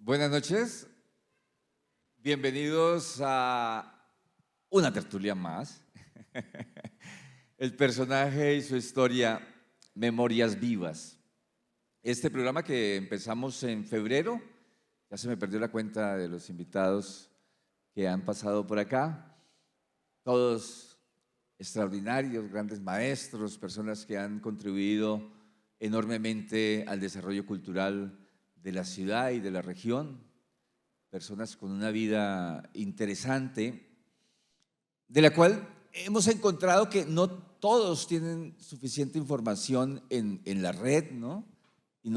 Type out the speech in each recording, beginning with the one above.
Buenas noches, bienvenidos a una tertulia más. El personaje y su historia, Memorias Vivas. Este programa que empezamos en febrero, ya se me perdió la cuenta de los invitados que han pasado por acá, todos extraordinarios, grandes maestros, personas que han contribuido enormemente al desarrollo cultural de la ciudad y de la región, personas con una vida interesante, de la cual hemos encontrado que no todos tienen suficiente información en la red, ¿no? Y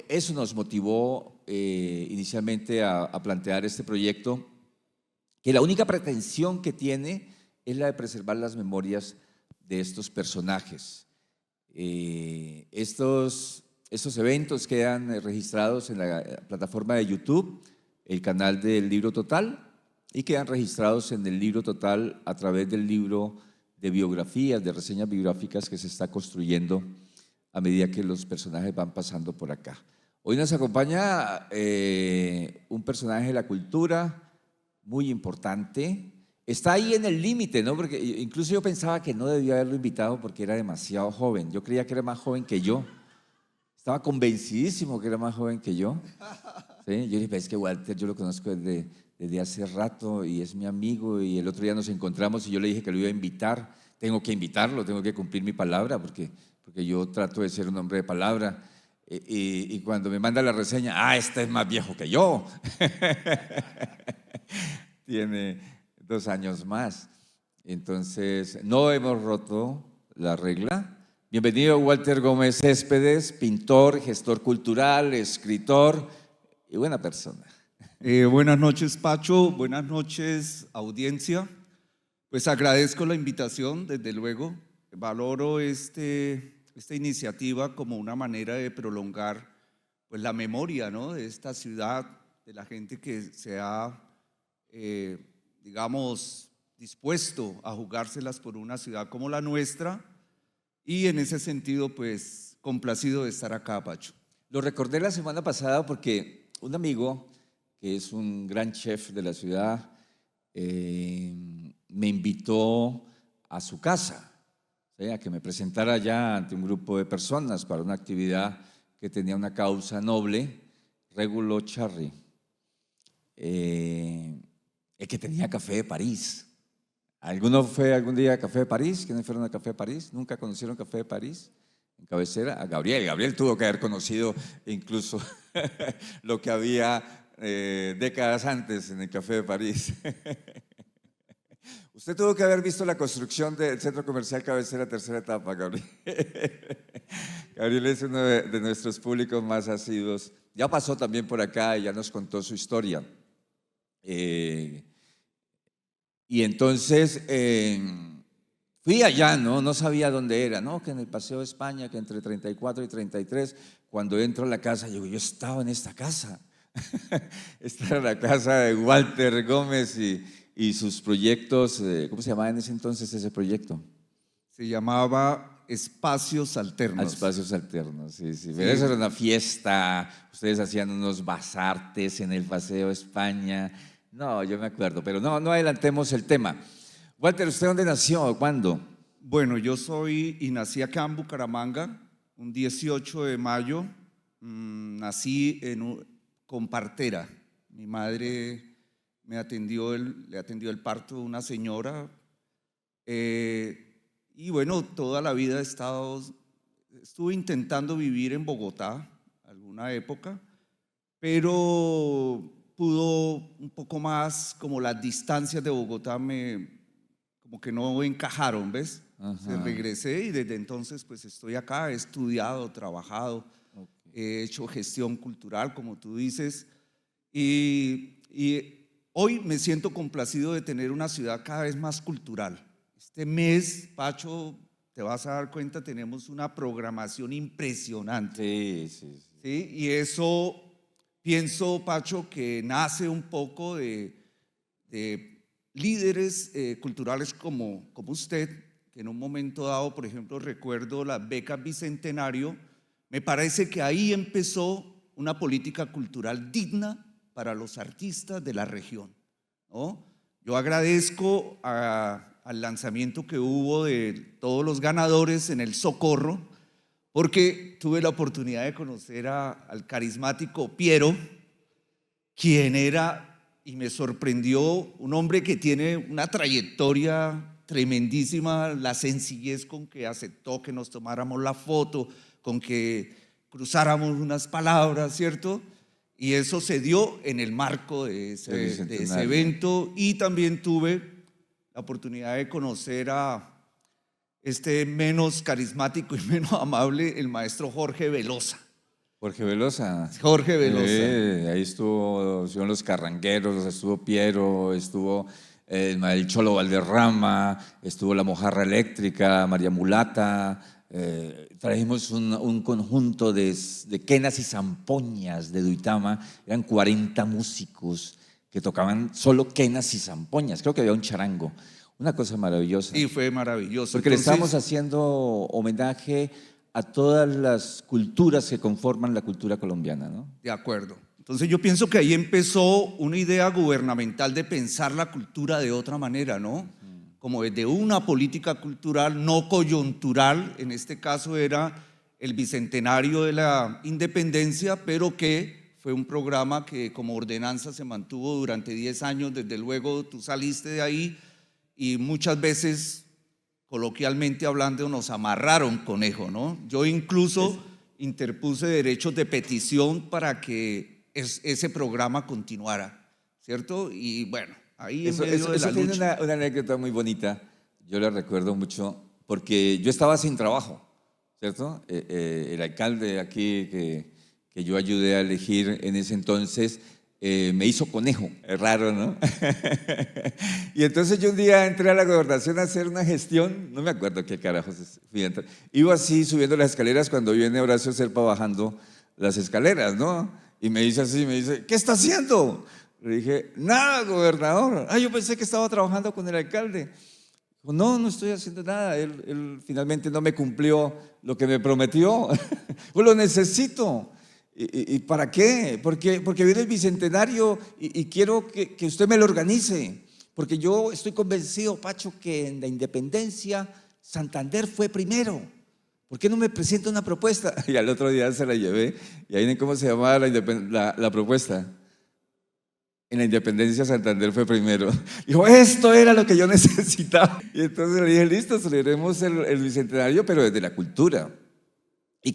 eso nos motivó inicialmente a plantear este proyecto, que la única pretensión que tiene es la de preservar las memorias de estos personajes. Estos eventos quedan registrados en la plataforma de YouTube, el canal del Libro Total, y quedan registrados en el Libro Total a través del libro de biografías, de reseñas biográficas que se está construyendo a medida que los personajes van pasando por acá. Hoy nos acompaña un personaje de la cultura muy importante. Está ahí en el límite, ¿no? Porque incluso yo pensaba que no debía haberlo invitado porque era demasiado joven. Yo creía que era más joven que yo. Estaba convencidísimo que era más joven que yo. ¿Sí? Yo dije, es que Walter yo lo conozco desde hace rato y es mi amigo, y el otro día nos encontramos y yo le dije que lo iba a invitar. Tengo que invitarlo, tengo que cumplir mi palabra porque yo trato de ser un hombre de palabra. Y cuando me manda la reseña, este es más viejo que yo. Tiene 2 años más. Entonces, no hemos roto la regla. Bienvenido Walter Gómez Céspedes, pintor, gestor cultural, escritor y buena persona. Buenas noches, Pacho. Buenas noches, audiencia. Pues agradezco la invitación, desde luego. Valoro esta iniciativa como una manera de prolongar pues, la memoria, ¿no?, de esta ciudad, de la gente que se ha, digamos, dispuesto a jugárselas por una ciudad como la nuestra. Y en ese sentido, pues, complacido de estar acá, Pacho. Lo recordé la semana pasada porque un amigo, que es un gran chef de la ciudad, me invitó a su casa, ¿sí?, a que me presentara allá ante un grupo de personas para una actividad que tenía una causa noble, Regulo Charri, el que tenía Café de París. ¿Alguno fue algún día a Café de París? ¿Quiénes fueron a Café de París? ¿Nunca conocieron Café de París? En cabecera, a Gabriel. Gabriel tuvo que haber conocido incluso lo que había décadas antes en el Café de París. Usted tuvo que haber visto la construcción del Centro Comercial Cabecera, tercera etapa, Gabriel. Gabriel es uno de nuestros públicos más asiduos. Ya pasó también por acá y ya nos contó su historia. Y entonces fui allá, no sabía dónde era, ¿no? Que en el Paseo de España, que entre 34 y 33, cuando entro a la casa, yo estaba en esta casa. Esta era la casa de Walter Gómez y sus proyectos. ¿Cómo se llamaba en ese entonces ese proyecto? Se llamaba Espacios Alternos. Espacios Alternos, sí. Pero eso era una fiesta, ustedes hacían unos basartes en el Paseo de España. No, yo me acuerdo, pero no adelantemos el tema. Walter, ¿usted dónde nació? ¿Cuándo? Bueno, yo soy y nací acá en Bucaramanga, un 18 de mayo. Nací con partera. Mi madre le atendió el parto de una señora. Y bueno, toda la vida estuve intentando vivir en Bogotá, alguna época, pero pudo un poco más, como las distancias de Bogotá como que no encajaron, ¿ves? Ajá. Regresé y desde entonces pues estoy acá, he estudiado, trabajado, he hecho gestión cultural, como tú dices, y hoy me siento complacido de tener una ciudad cada vez más cultural. Este mes, Pacho, te vas a dar cuenta, tenemos una programación impresionante. Sí, y eso pienso, Pacho, que nace un poco de líderes culturales como usted, que en un momento dado, por ejemplo, recuerdo las becas Bicentenario. Me parece que ahí empezó una política cultural digna para los artistas de la región, ¿no? Yo agradezco al lanzamiento que hubo de todos los ganadores en el Socorro, porque tuve la oportunidad de conocer al carismático Piero, quien era, y me sorprendió, un hombre que tiene una trayectoria tremendísima, la sencillez con que aceptó que nos tomáramos la foto, con que cruzáramos unas palabras, ¿cierto? Y eso se dio en el marco de ese evento. Y también tuve la oportunidad de conocer a este menos carismático y menos amable, el maestro Jorge Velosa. Jorge Velosa. Jorge Velosa. Ahí estuvieron los Carrangueros, estuvo Piero, estuvo el Cholo Valderrama, estuvo la Mojarra Eléctrica, María Mulata. Trajimos un conjunto de quenas y zampoñas de Duitama. Eran 40 músicos que tocaban solo quenas y zampoñas. Creo que había un charango. Una cosa maravillosa. Sí, fue maravilloso. Porque le estamos haciendo homenaje a todas las culturas que conforman la cultura colombiana, ¿no? De acuerdo. Entonces yo pienso que ahí empezó una idea gubernamental de pensar la cultura de otra manera, ¿no? Como desde una política cultural no coyuntural, en este caso era el bicentenario de la independencia, pero que fue un programa que como ordenanza se mantuvo durante 10 años, desde luego tú saliste de ahí y muchas veces, coloquialmente hablando, nos amarraron conejo, ¿no? Yo incluso interpuse derechos de petición para que ese programa continuara, ¿cierto? Y bueno, ahí en medio de la tiene lucha. una anécdota muy bonita, yo la recuerdo mucho, porque yo estaba sin trabajo, ¿cierto? El alcalde aquí que yo ayudé a elegir en ese entonces me hizo conejo, es raro, ¿no? Y entonces yo un día entré a la gobernación a hacer una gestión, no me acuerdo qué carajos fui a entrar. Iba así subiendo las escaleras cuando viene Horacio Serpa bajando las escaleras, ¿no? Y me dice así, me dice, ¿qué está haciendo? Le dije, nada, gobernador. Yo pensé que estaba trabajando con el alcalde. Dijo, no estoy haciendo nada. Él finalmente no me cumplió lo que me prometió. Pues lo necesito. ¿Y para qué? Porque viene el bicentenario y quiero que usted me lo organice. Porque yo estoy convencido, Pacho, que en la independencia Santander fue primero. ¿Por qué no me presenta una propuesta? Y al otro día se la llevé. Y ahí, ¿cómo se llamaba la propuesta? En la independencia Santander fue primero. Dijo, esto era lo que yo necesitaba. Y entonces le dije, listo, celebremos el bicentenario, pero desde la cultura. Y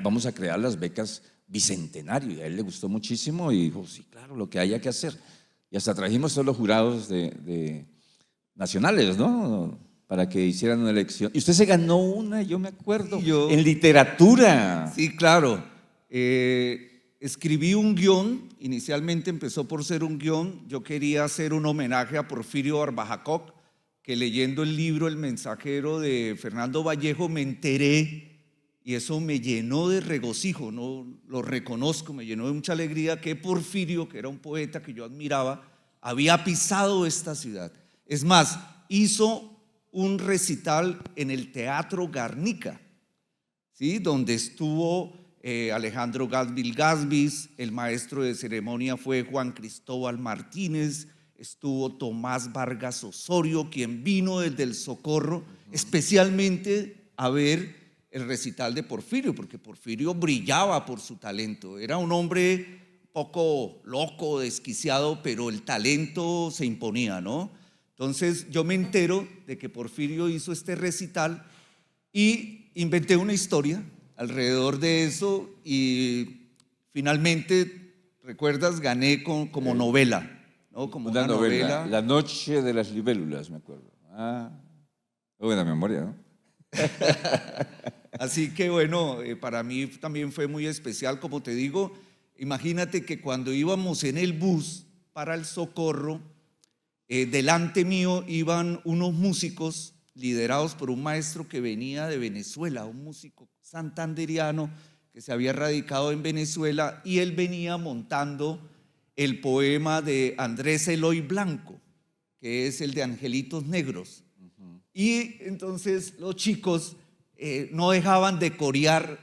vamos a crear las becas bicentenario. Y a él le gustó muchísimo y dijo, sí, claro, lo que haya que hacer. Y hasta trajimos todos los jurados nacionales, ¿no? Para que hicieran una elección. Y usted se ganó una, yo me acuerdo, en literatura. Sí, claro. Escribí un guión, inicialmente empezó por ser un guión. Yo quería hacer un homenaje a Porfirio Barbajacoc, que leyendo el libro El Mensajero de Fernando Vallejo me enteré. Y eso me llenó de regocijo, no lo reconozco, me llenó de mucha alegría que Porfirio, que era un poeta que yo admiraba, había pisado esta ciudad. Es más, hizo un recital en el Teatro Garnica, ¿sí? Donde estuvo Alejandro Gasbil-Gasbis, el maestro de ceremonia fue Juan Cristóbal Martínez, estuvo Tomás Vargas Osorio, quien vino desde el Socorro, especialmente a ver el recital de Porfirio, porque Porfirio brillaba por su talento. Era un hombre poco loco, desquiciado, pero el talento se imponía, ¿no? Entonces yo me entero de que Porfirio hizo este recital y inventé una historia alrededor de eso y finalmente, ¿recuerdas? Gané como novela, ¿no? Como una novela. La noche de las libélulas, me acuerdo. Buena memoria, ¿no? Así que bueno, para mí también fue muy especial, como te digo. Imagínate que cuando íbamos en el bus para el Socorro, delante mío iban unos músicos liderados por un maestro que venía de Venezuela, un músico santanderiano que se había radicado en Venezuela, y él venía montando el poema de Andrés Eloy Blanco, que es el de Angelitos Negros. Y entonces los chicos no dejaban de corear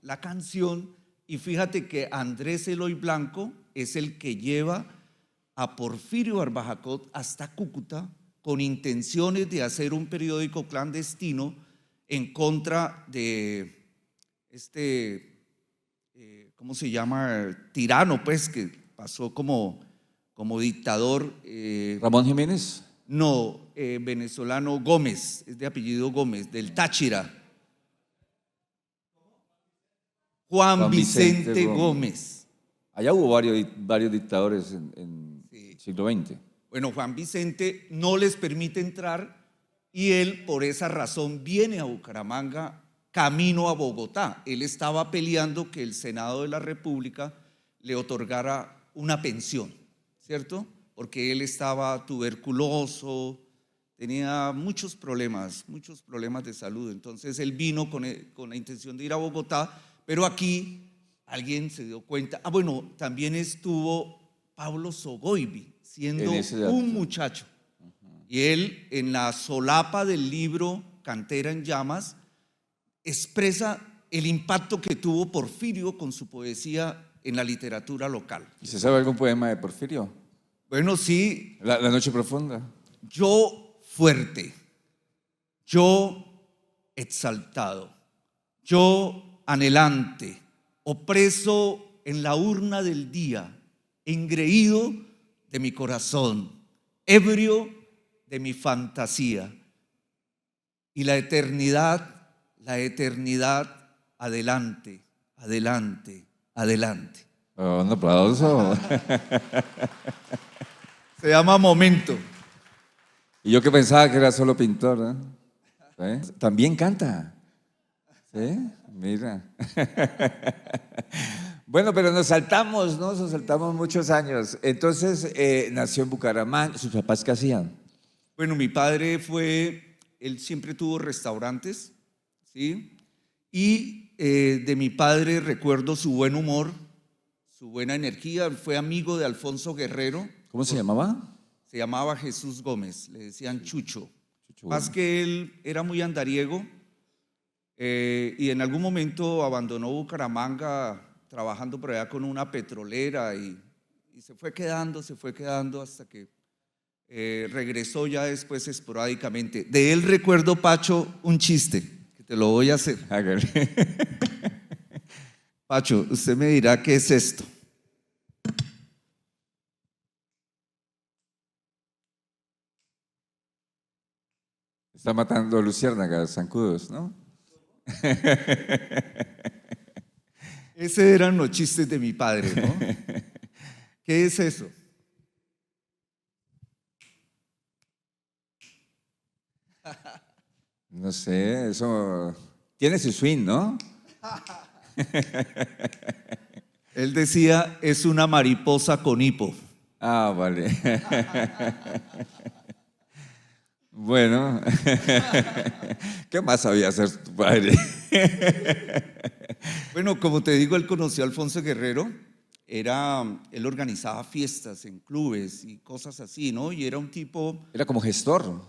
la canción y fíjate que Andrés Eloy Blanco es el que lleva a Porfirio Barbajacot hasta Cúcuta con intenciones de hacer un periódico clandestino en contra de ¿cómo se llama? Tirano, pues, que pasó como dictador. Ramón Jiménez. No, venezolano Gómez, es de apellido Gómez, del Táchira. Juan Vicente Gómez. Allá hubo varios dictadores en el siglo XX. Bueno, Juan Vicente no les permite entrar y él por esa razón viene a Bucaramanga camino a Bogotá. Él estaba peleando que el Senado de la República le otorgara una pensión, ¿cierto? Porque él estaba tuberculoso, tenía muchos problemas de salud. Entonces él vino con la intención de ir a Bogotá, pero aquí alguien se dio cuenta. Bueno, también estuvo Pablo Sogoibi, siendo un muchacho. Y él, en la solapa del libro Cantera en Llamas, expresa el impacto que tuvo Porfirio con su poesía en la literatura local. ¿Y se sabe algún poema de Porfirio? Bueno, sí. La noche profunda. Yo fuerte, yo exaltado, yo anhelante, opreso en la urna del día, engreído de mi corazón, ebrio de mi fantasía. Y la eternidad, adelante, adelante, adelante. Un aplauso. Se llama Momento. Y yo que pensaba que era solo pintor, ¿no? ¿Sí? También canta. ¿Sí? Mira. Bueno, pero nos saltamos, ¿no? Nos saltamos muchos años. Entonces, nació en Bucaramanga. ¿Sus papás qué hacían? Bueno, mi padre él siempre tuvo restaurantes, ¿sí? Y de mi padre recuerdo su buen humor, su buena energía. Fue amigo de Alfonso Guerrero. ¿Cómo se llamaba? Se llamaba Jesús Gómez, le decían Chucho. Chucho. Más que él era muy andariego y en algún momento abandonó Bucaramanga trabajando por allá con una petrolera y se fue quedando hasta que regresó ya después esporádicamente. De él recuerdo, Pacho, un chiste, que te lo voy a hacer. Pacho, usted me dirá qué es esto. Está matando luciérnagas, zancudos, ¿no? Esos eran los chistes de mi padre, ¿no? ¿Qué es eso? No sé, eso tiene su swing, ¿no? Él decía, es una mariposa con hipo. Ah, vale. Bueno, ¿qué más sabía hacer tu padre? Bueno, como te digo, él conoció a Alfonso Guerrero. Él organizaba fiestas en clubes y cosas así, ¿no? Y era un tipo… Era como gestor.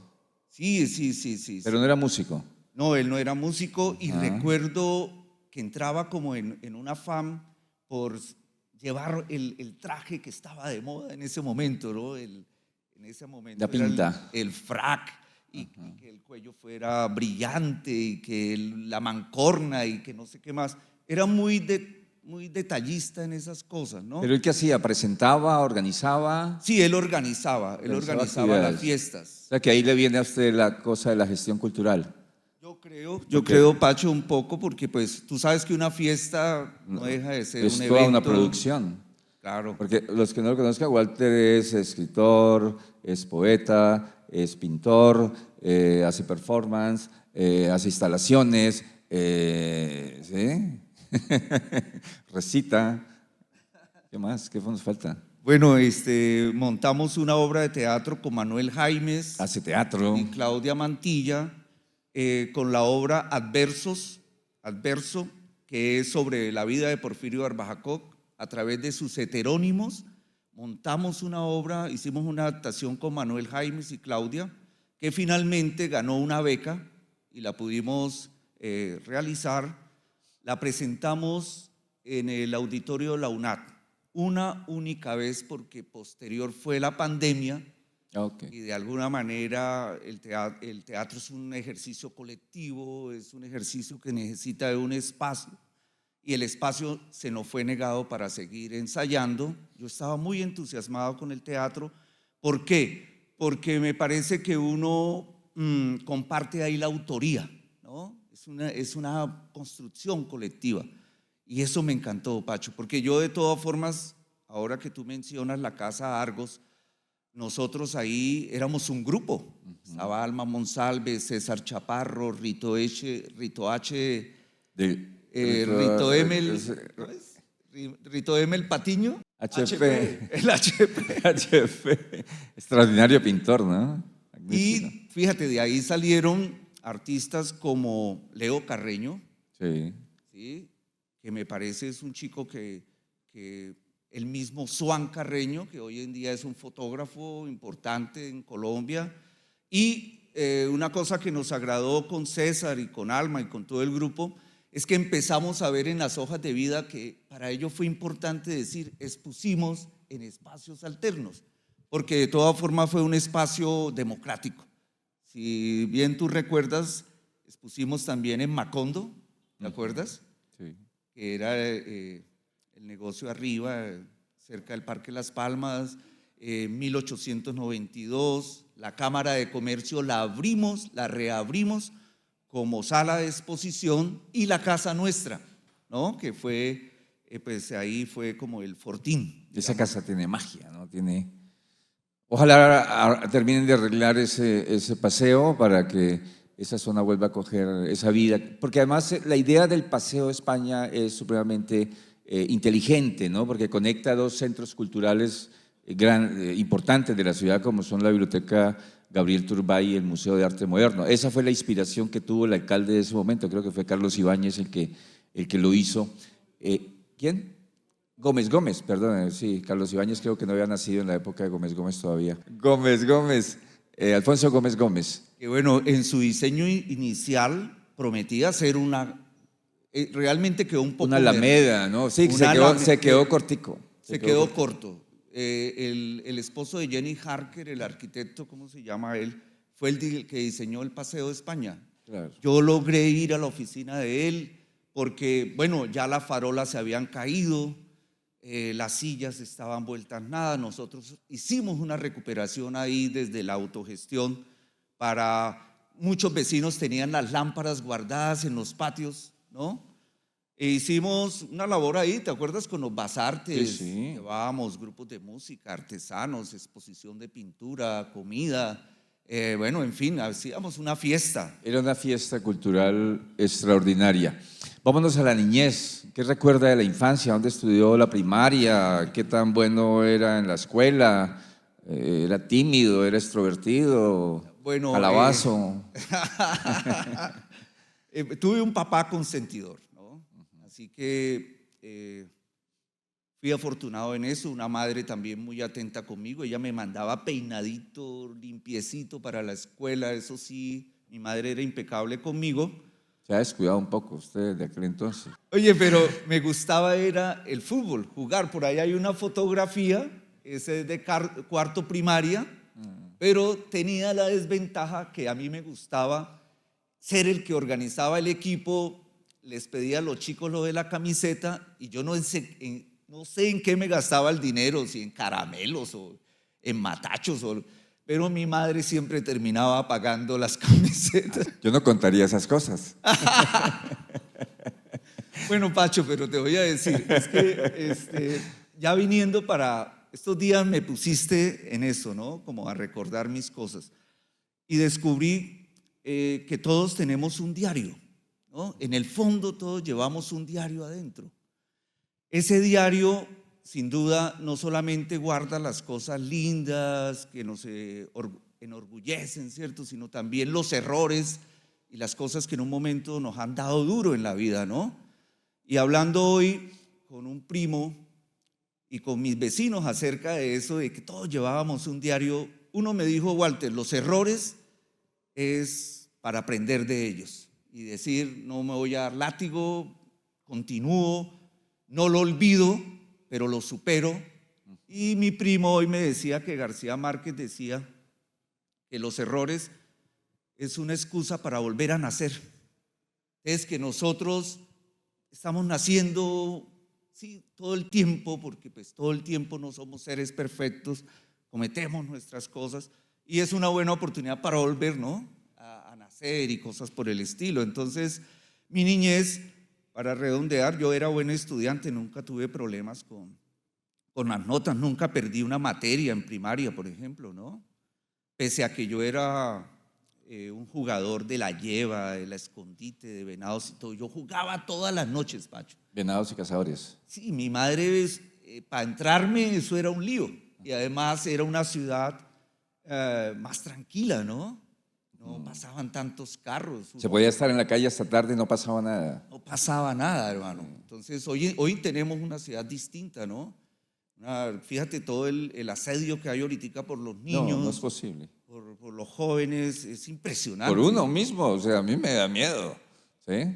Sí. Pero no era músico. No, él no era músico y recuerdo que entraba como en un afán por llevar el traje que estaba de moda en ese momento, ¿no? En ese momento la pinta. El frac y que el cuello fuera brillante y que la mancorna y que no sé qué más. Era muy detallista en esas cosas, ¿no? ¿Pero él qué hacía? ¿Presentaba, organizaba? Sí, él organizaba las fiestas. O sea, que ahí le viene a usted la cosa de la gestión cultural. Yo creo, Pacho, un poco, porque pues tú sabes que una fiesta no deja de ser un evento. Es toda una producción. Claro. Porque los que no lo conozcan, Walter es escritor, es poeta, es pintor, hace performance, hace instalaciones, ¿sí? Recita. ¿Qué más? ¿Qué nos falta? Bueno, montamos una obra de teatro con Manuel Jaimes. Hace teatro. Y Claudia Mantilla, con la obra Adverso, que es sobre la vida de Porfirio Barbajacot. A través de sus heterónimos, montamos una obra, hicimos una adaptación con Manuel Jaimes y Claudia, que finalmente ganó una beca y la pudimos realizar. La presentamos en el auditorio de la UNAT, una única vez porque posterior fue la pandemia. Ok. Y de alguna manera el teatro es un ejercicio colectivo, es un ejercicio que necesita de un espacio y el espacio se nos fue negado para seguir ensayando. Yo estaba muy entusiasmado con el teatro. ¿Por qué? Porque me parece que uno comparte ahí la autoría, ¿no? Es una construcción colectiva y eso me encantó, Pacho, porque yo de todas formas, ahora que tú mencionas la Casa Argos, nosotros ahí éramos un grupo. Estaba Alma Monsalve, César Chaparro, Rito H, Rito Emel, ¿cómo es? Rito Emel Patiño, HP. el HP. HP. Extraordinario pintor, ¿no? Magnífico. Y fíjate, de ahí salieron artistas como Leo Carreño, Sí. ¿sí? Que me parece es un chico que el mismo Swan Carreño, que hoy en día es un fotógrafo importante en Colombia, y una cosa que nos agradó con César y con Alma y con todo el grupo, es que empezamos a ver en las hojas de vida que para ello fue importante decir, expusimos en espacios alternos, porque de todas formas fue un espacio democrático. Si bien tú recuerdas, expusimos también en Macondo, ¿te acuerdas? Sí. Que era el negocio arriba, cerca del Parque Las Palmas, 1892, la Cámara de Comercio la abrimos, la reabrimos como sala de exposición y la Casa Nuestra, ¿no? Que fue, pues ahí fue como el fortín. Esa casa tiene magia, ¿no? Tiene... Ojalá terminen de arreglar ese paseo para que esa zona vuelva a coger esa vida, porque además la idea del Paseo de España es supremamente inteligente, ¿no? Porque conecta dos centros culturales importantes de la ciudad, como son la Biblioteca Gabriel Turbay y el Museo de Arte Moderno. Esa fue la inspiración que tuvo el alcalde de ese momento, creo que fue Carlos Ibáñez el que lo hizo. ¿Quién? Gómez, perdón, sí, Carlos Ibáñez creo que no había nacido en la época de Gómez todavía. Gómez, Alfonso Gómez. Que bueno, en su diseño inicial prometía ser realmente quedó un poco... Una alameda, ¿no? Sí, se quedó cortico. Se quedó corto. El esposo de Jenny Harker, el arquitecto, ¿cómo se llama él? Fue el que diseñó el Paseo de España. Claro. Yo logré ir a la oficina de él porque, bueno, ya las farolas se habían caído, las sillas estaban vueltas nada. Nosotros hicimos una recuperación ahí desde la autogestión para muchos vecinos tenían las lámparas guardadas en los patios, ¿no? E hicimos una labor ahí, ¿te acuerdas? Con los basartes, sí. Llevábamos grupos de música, artesanos, exposición de pintura, comida, bueno, en fin, hacíamos una fiesta. Era una fiesta cultural extraordinaria. Vámonos a la niñez. ¿Qué recuerda de la infancia? ¿Dónde estudió la primaria? ¿Qué tan bueno era en la escuela? ¿Era tímido? ¿Era extrovertido? Bueno, calabazo. Tuve un papá consentidor, ¿no? Así que fui afortunado en eso. Una madre también muy atenta conmigo. Ella me mandaba peinadito, limpiecito para la escuela. Eso sí, mi madre era impecable conmigo. Se ha descuidado un poco usted de aquel entonces. Oye, pero me gustaba era el fútbol, jugar. Por ahí hay una fotografía, ese es de cuarto primaria, pero tenía la desventaja que a mí me gustaba ser el que organizaba el equipo, les pedía a los chicos lo de la camiseta y yo no sé en qué me gastaba el dinero, si en caramelos o en matachos, pero mi madre siempre terminaba pagando las camisetas. Yo no contaría esas cosas. Bueno, Pacho, pero te voy a decir, es que ya viniendo para estos días me pusiste en eso, ¿no? Como a recordar mis cosas. Y descubrí que todos tenemos un diario, ¿no? En el fondo todos llevamos un diario adentro. Ese diario, sin duda, no solamente guarda las cosas lindas que nos enorgullecen, ¿cierto? Sino también los errores y las cosas que en un momento nos han dado duro en la vida, ¿no? Y hablando hoy con un primo y con mis vecinos acerca de eso, de que todos llevábamos un diario, uno me dijo, Walter, los errores es para aprender de ellos y decir, no me voy a dar látigo, continúo. no lo olvido, pero lo supero. Y mi primo hoy me decía que García Márquez decía que los errores es una excusa para volver a nacer. Es que nosotros estamos naciendo, sí, todo el tiempo, porque pues todo el tiempo no somos seres perfectos, cometemos nuestras cosas y es una buena oportunidad para volver, ¿no?, a nacer y cosas por el estilo. Entonces, mi niñez, para redondear, yo era buen estudiante, nunca tuve problemas con las notas, nunca perdí una materia en primaria, por ejemplo, ¿no? Pese a que yo era un jugador de la lleva, de la escondite, de venados y todo. Yo jugaba todas las noches, Pacho. Venados y cazadores. Sí, mi madre, para entrarme, eso era un lío. Y además era una ciudad más tranquila, ¿no? No pasaban tantos carros. Se podía estar en la calle hasta tarde y no pasaba nada. No pasaba nada, hermano. Entonces, hoy tenemos una ciudad distinta, ¿no? Fíjate todo el asedio que hay ahorita por los niños. No es posible. Por los jóvenes, es impresionante. Por uno mismo, o sea, a mí me da miedo, ¿sí?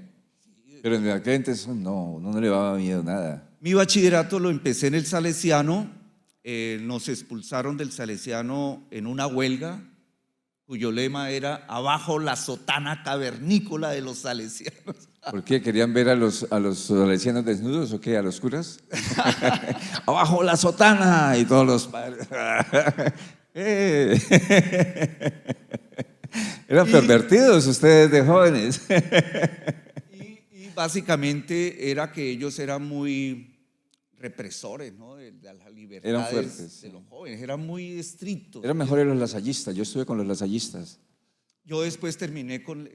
Pero en aquel entonces no, uno no le daba miedo nada. Mi bachillerato lo empecé en el Salesiano, nos expulsaron del Salesiano en una huelga, cuyo lema era abajo la sotana cavernícola de los salesianos. ¿Por qué? ¿Querían ver a los salesianos desnudos o qué? ¿A los curas? ¡Abajo la sotana! Y todos los padres. Eran pervertidos ustedes de jóvenes. Y básicamente era que ellos eran muy represores, ¿no?, de las libertades. Eran fuertes, de los jóvenes, eran muy estrictos. Eran mejores los lasallistas, yo estuve con los lasallistas. Yo después terminé con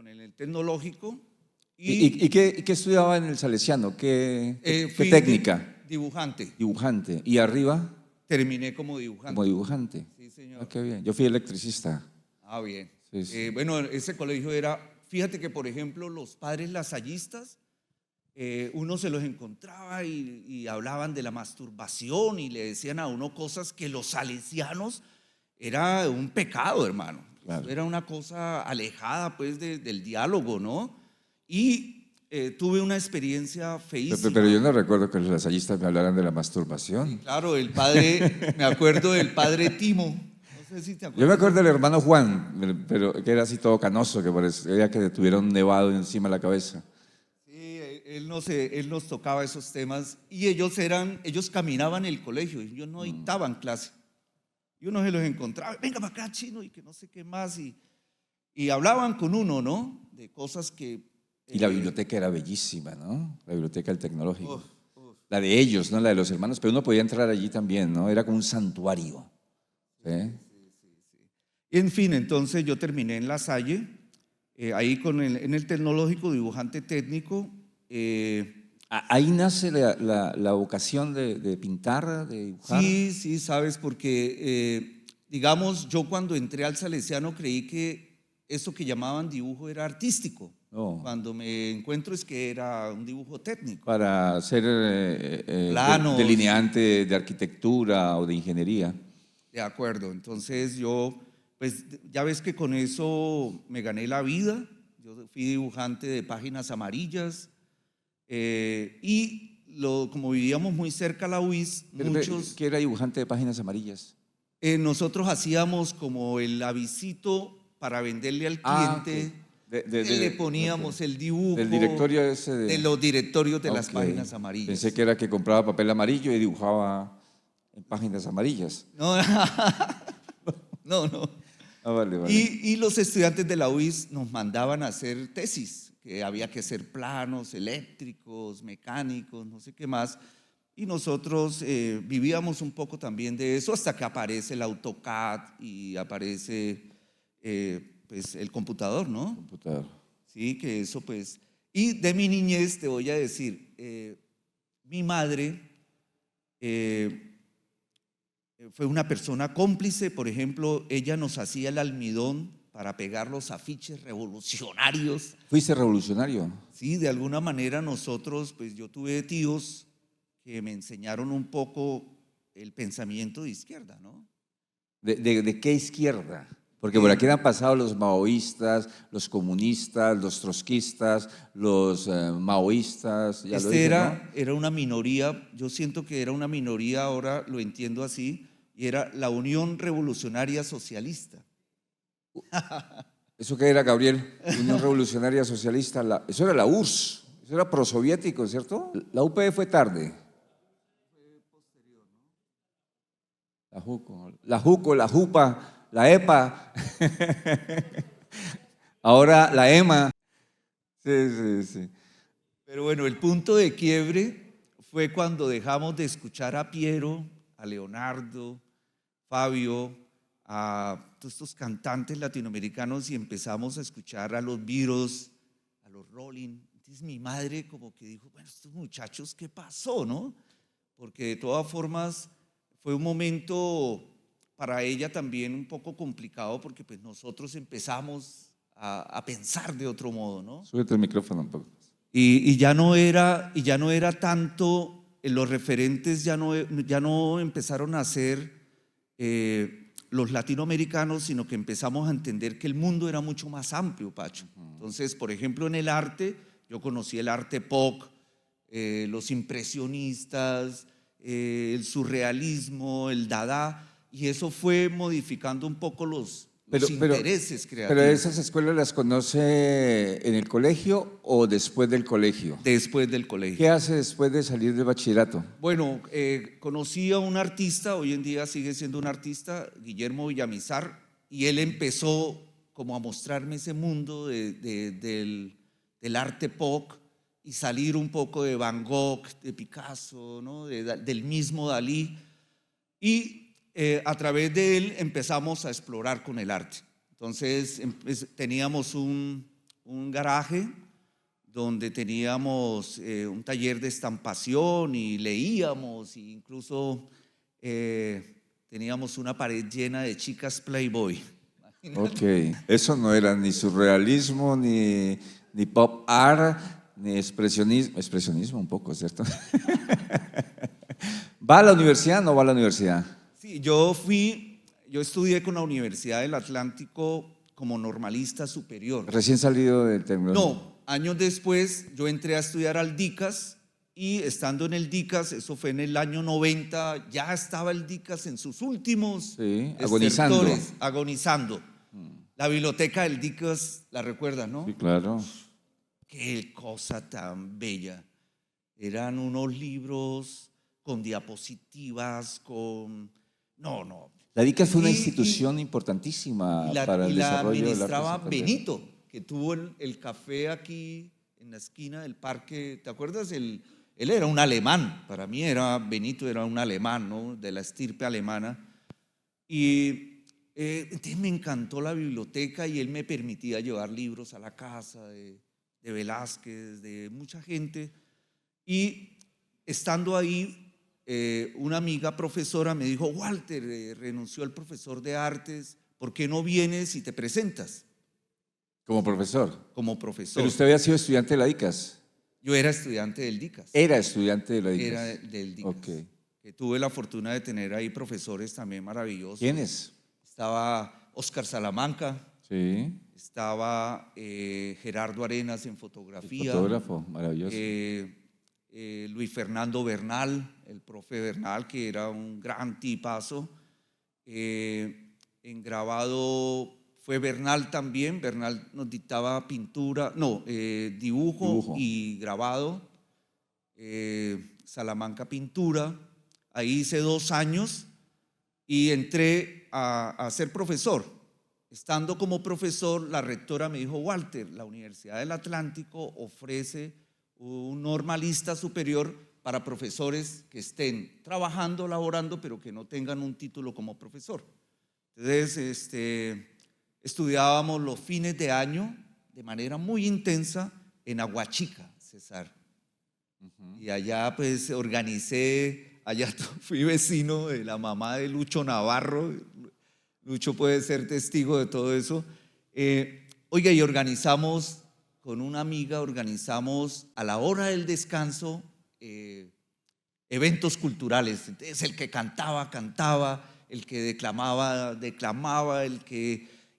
el tecnológico. ¿Y qué estudiaba en el Salesiano? ¿Qué técnica? Dibujante. Dibujante. ¿Y arriba? Terminé como dibujante. Como dibujante. Sí, señor. Ah, qué bien. Yo fui electricista. Ah, bien. Sí, sí. Bueno, ese colegio era, fíjate que por ejemplo los padres lasallistas, uno se los encontraba y hablaban de la masturbación y le decían a uno cosas que los salesianos era un pecado, hermano. Claro. Era una cosa alejada pues del diálogo, ¿no? Y tuve una experiencia feísima. Pero yo no recuerdo que los lasallistas me hablaran de la masturbación. Claro, el padre, me acuerdo del padre Timo. No sé si te acuerdas. Yo me acuerdo del hermano Juan, pero que era así todo canoso, que parecía que tuviera un nevado encima de la cabeza. Sí, él nos tocaba esos temas y ellos caminaban el colegio, ellos no dictaban clase. Y uno se los encontraba, venga para acá, chino, y que no sé qué más. Y hablaban con uno, ¿no? De cosas que... Y la biblioteca era bellísima, ¿no? La biblioteca del tecnológico. La de ellos, ¿no? La de los hermanos, pero uno podía entrar allí también, ¿no? Era como un santuario. ¿Sí? En fin, entonces yo terminé en La Salle, ahí en el tecnológico, dibujante técnico. Ahí nace la vocación de pintar, de dibujar. Sí, sabes, porque digamos, yo cuando entré al Salesiano creí que eso que llamaban dibujo era artístico. No. Cuando me encuentro es que era un dibujo técnico. Para ser Planos. delineante de arquitectura o de ingeniería. De acuerdo, entonces yo, pues ya ves que con eso me gané la vida. Yo fui dibujante de páginas amarillas y como vivíamos muy cerca a la UIS, muchos... ¿Qué era dibujante de páginas amarillas? Nosotros hacíamos como el avisito para venderle al cliente. Okay. Le poníamos el dibujo del directorio ese de los directorios de las Ok. páginas amarillas. Pensé que era que compraba papel amarillo y dibujaba en páginas amarillas. No, no. Ah, vale. Y los estudiantes de la UIS nos mandaban a hacer tesis, que había que hacer planos eléctricos, mecánicos, no sé qué más. Y nosotros vivíamos un poco también de eso hasta que aparece el AutoCAD y aparece pues el computador, ¿no? Computador. Sí, que eso pues... Y de mi niñez te voy a decir, mi madre fue una persona cómplice. Por ejemplo, ella nos hacía el almidón para pegar los afiches revolucionarios. ¿Fuiste revolucionario? Sí, de alguna manera nosotros, pues yo tuve tíos que me enseñaron un poco el pensamiento de izquierda, ¿no? ¿De qué izquierda? Porque por aquí han pasado los maoístas, los comunistas, los trotskistas, los maoístas. Ya lo dije, ¿no? Era una minoría, yo siento que era una minoría, ahora lo entiendo así, y era la Unión Revolucionaria Socialista. ¿Eso qué era, Gabriel? Unión Revolucionaria Socialista. Eso era la URSS, eso era prosoviético, ¿cierto? La UP fue tarde. La JUCO, la JUPA, la EPA. Ahora la EMA. Sí, sí, sí. Pero bueno, el punto de quiebre fue cuando dejamos de escuchar a Piero, a Leonardo, Fabio, a todos estos cantantes latinoamericanos y empezamos a escuchar a los Beatles, a los Rolling. Entonces mi madre como que dijo, bueno, estos muchachos, ¿qué pasó, no? Porque de todas formas fue un momento para ella también un poco complicado porque pues nosotros empezamos a pensar de otro modo, ¿no? Súbete el micrófono un poco. Y ya no era tanto, los referentes ya no empezaron a ser los latinoamericanos, sino que empezamos a entender que el mundo era mucho más amplio, Pacho. Entonces, por ejemplo, en el arte, yo conocí el arte pop, los impresionistas, el surrealismo, el dada, y eso fue modificando un poco los intereses creativos. ¿Pero esas escuelas las conoce en el colegio o después del colegio? Después del colegio. ¿Qué hace después de salir del bachillerato? Bueno, conocí a un artista, hoy en día sigue siendo un artista, Guillermo Villamizar, y él empezó como a mostrarme ese mundo del arte pop y salir un poco de Van Gogh, de Picasso, ¿no? Del mismo Dalí. Y a través de él empezamos a explorar con el arte. Entonces teníamos un garaje donde teníamos un taller de estampación y leíamos, e incluso teníamos una pared llena de chicas Playboy. Ok, eso no era ni surrealismo, ni pop art, ni expresionismo un poco, ¿cierto? ¿Va a la universidad o no va a la universidad? Sí, yo estudié con la Universidad del Atlántico como normalista superior. Recién salido del tecnológico. No, años después yo entré a estudiar al DICAS y estando en el DICAS, eso fue en el año 90, ya estaba el DICAS en sus últimos agonizando. La biblioteca del DICAS, la recuerdas, ¿no? Sí, claro. Qué cosa tan bella. Eran unos libros con diapositivas, No. La DICAS fue una institución importantísima para el desarrollo del arte. La administraba Benito, que tuvo el café aquí en la esquina del parque. ¿Te acuerdas? Él era un alemán. Para mí Benito era un alemán, ¿no? De la estirpe alemana. Y entonces me encantó la biblioteca y él me permitía llevar libros a la casa de Velázquez, de mucha gente. Y estando ahí, una amiga profesora me dijo, Walter, renunció el profesor de artes, ¿por qué no vienes y te presentas? Como profesor. Como profesor. Pero usted había sido estudiante de la DICAS. Yo era estudiante del DICAS. Era estudiante de la DICAS. Era del DICAS. Okay. Que tuve la fortuna de tener ahí profesores también maravillosos. ¿Quiénes? Estaba Óscar Salamanca. Sí. Estaba Gerardo Arenas en fotografía. El fotógrafo, maravilloso. Luis Fernando Bernal, el profe Bernal, que era un gran tipazo. En grabado fue Bernal también. Bernal nos dictaba dibujo y grabado. Salamanca pintura. Ahí hice 2 años y entré a ser profesor. Estando como profesor, la rectora me dijo, Walter, la Universidad del Atlántico ofrece un normalista superior para profesores que estén trabajando, laborando, pero que no tengan un título como profesor. Entonces, estudiábamos los fines de año de manera muy intensa en Aguachica, César. Y allá pues fui vecino de la mamá de Lucho Navarro. Lucho puede ser testigo de todo eso. Oiga, y con una amiga organizamos a la hora del descanso eventos culturales. Entonces el que cantaba, el que declamaba,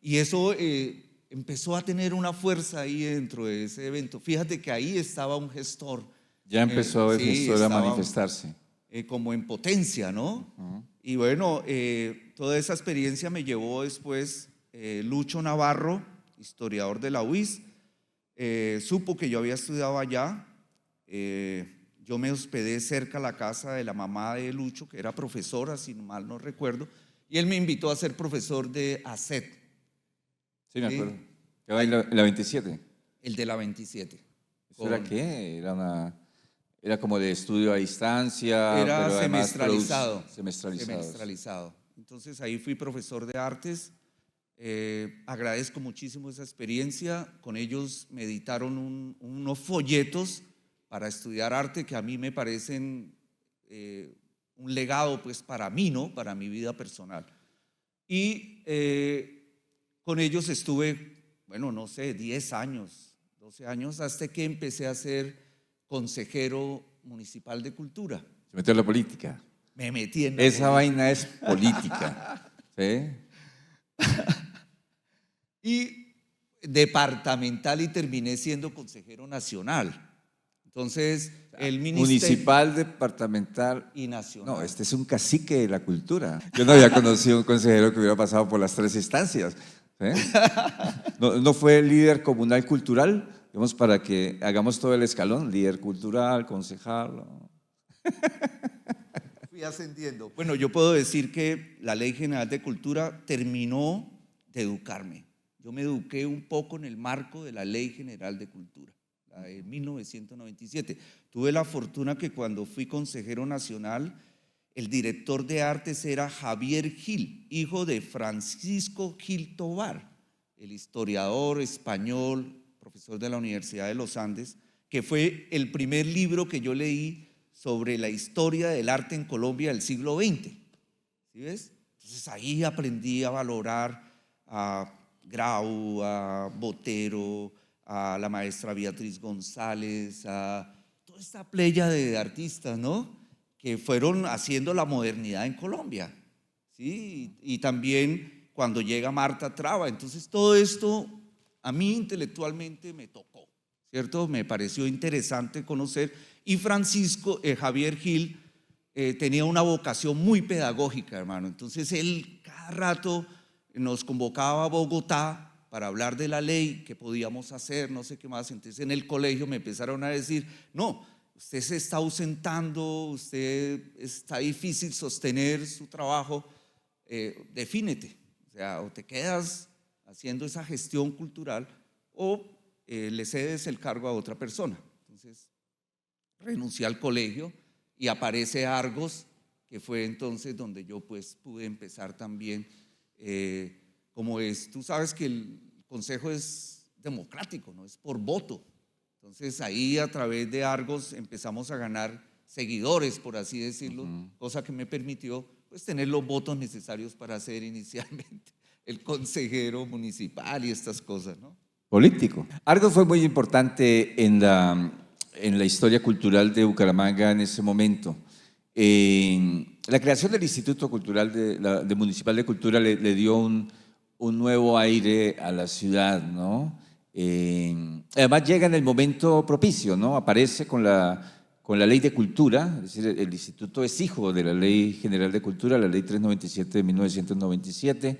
Y eso empezó a tener una fuerza ahí dentro de ese evento. Fíjate que ahí estaba un gestor. Ya empezó el Sí, gestor a estaba manifestarse. como en potencia, ¿no? Y bueno, toda esa experiencia me llevó después Lucho Navarro, historiador de la UIS, supo que yo había estudiado allá. Yo me hospedé cerca a la casa de la mamá de Lucho, que era profesora, si mal no recuerdo, y él me invitó a ser profesor de ACET. Sí, me ¿Sí? acuerdo. Que va en la 27. El de la 27. ¿Eso era qué? Era como de estudio a distancia, Era pero además semestralizado. semestralizados. Semestralizado. Entonces ahí fui profesor de artes. Agradezco muchísimo esa experiencia. Con ellos me editaron unos folletos para estudiar arte que a mí me parecen un legado, pues, para mí, ¿no? Para mi vida personal. Y con ellos estuve, bueno, no sé, 10 años, 12 años, hasta que empecé a ser consejero municipal de cultura. Se metió en la política. Me metí en la Esa política. vaina es política. ¿Sí? Y departamental, y terminé siendo consejero nacional. Entonces, el ministerio Municipal, departamental y nacional. No, este es un cacique de la cultura. Yo no había conocido un consejero que hubiera pasado por las 3 instancias. ¿Sí? No fue líder comunal cultural, digamos, para que hagamos todo el escalón, líder cultural, concejal. ¿No? Fui ascendiendo. Bueno, yo puedo decir que la Ley General de Cultura terminó de educarme. Yo me eduqué un poco en el marco de la Ley General de Cultura, la de 1997. Tuve la fortuna que cuando fui consejero nacional, el director de artes era Javier Gil, hijo de Francisco Gil Tobar, el historiador español, profesor de la Universidad de los Andes, que fue el primer libro que yo leí sobre la historia del arte en Colombia del siglo XX. ¿Sí ves? Entonces ahí aprendí a valorar a Grau, a Botero, a la maestra Beatriz González, a toda esta playa de artistas, ¿no? Que fueron haciendo la modernidad en Colombia, ¿sí? Y también cuando llega Marta Traba. Entonces todo esto a mí intelectualmente me tocó, ¿cierto? Me pareció interesante conocer. Y Javier Gil, tenía una vocación muy pedagógica, hermano. Entonces él cada rato nos convocaba a Bogotá para hablar de la ley, qué podíamos hacer, no sé qué más. Entonces en el colegio me empezaron a decir, no, usted se está ausentando, usted está difícil sostener su trabajo, defínete, o sea, o te quedas haciendo esa gestión cultural o le cedes el cargo a otra persona. Entonces renuncié al colegio y aparece Argos, que fue entonces donde yo pues pude empezar también, como es, tú sabes que el consejo es democrático, no es por voto. Entonces ahí a través de Argos empezamos a ganar seguidores, por así decirlo, cosa que me permitió pues tener los votos necesarios para ser inicialmente el consejero municipal y estas cosas, ¿no? Político. Argos fue muy importante en la historia cultural de Bucaramanga en ese momento. La creación del Instituto Cultural de Municipal de Cultura le dio un nuevo aire a la ciudad, ¿no? Además llega en el momento propicio, ¿no? Aparece con la Ley de Cultura, es decir, el instituto es hijo de la Ley General de Cultura, la Ley 397 de 1997,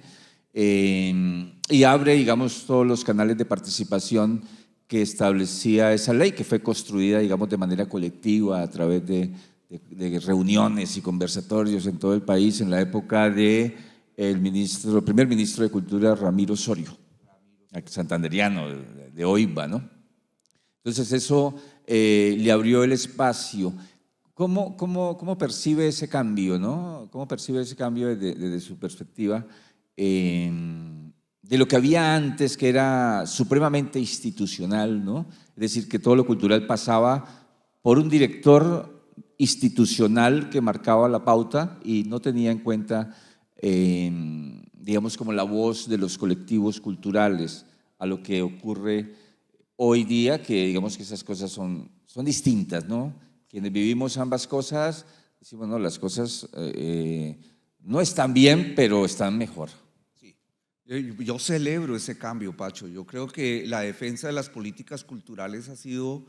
y abre, digamos, todos los canales de participación que establecía esa ley, que fue construida, digamos, de manera colectiva a través de reuniones y conversatorios en todo el país en la época de el primer ministro de Cultura, Ramiro Osorio, santanderiano, de Oiba, ¿no? Entonces eso le abrió el espacio. ¿Cómo percibe ese cambio, no? ¿Cómo percibe ese cambio desde su perspectiva de lo que había antes, que era supremamente institucional, ¿no? Es decir, que todo lo cultural pasaba por un director institucional que marcaba la pauta y no tenía en cuenta, digamos, como la voz de los colectivos culturales a lo que ocurre hoy día, que digamos que esas cosas son distintas, ¿no? Quienes vivimos ambas cosas, decimos, no, las cosas no están bien, pero están mejor. Sí. Yo celebro ese cambio, Pacho. Yo creo que la defensa de las políticas culturales ha sido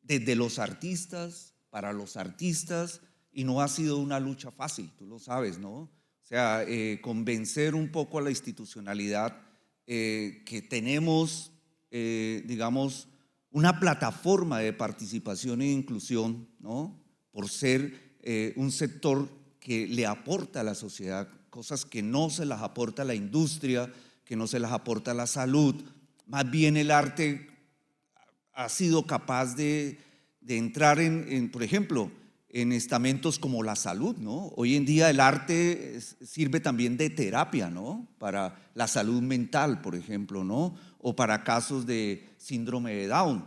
desde los artistas, para los artistas, y no ha sido una lucha fácil, tú lo sabes, ¿no? O sea, convencer un poco a la institucionalidad que tenemos, digamos, una plataforma de participación e inclusión, ¿no? Por ser un sector que le aporta a la sociedad cosas que no se las aporta la industria, que no se las aporta la salud. Más bien el arte ha sido capaz de entrar por ejemplo, en estamentos como la salud, ¿no? Hoy en día el arte sirve también de terapia, ¿no? Para la salud mental, por ejemplo, ¿no? O para casos de síndrome de Down.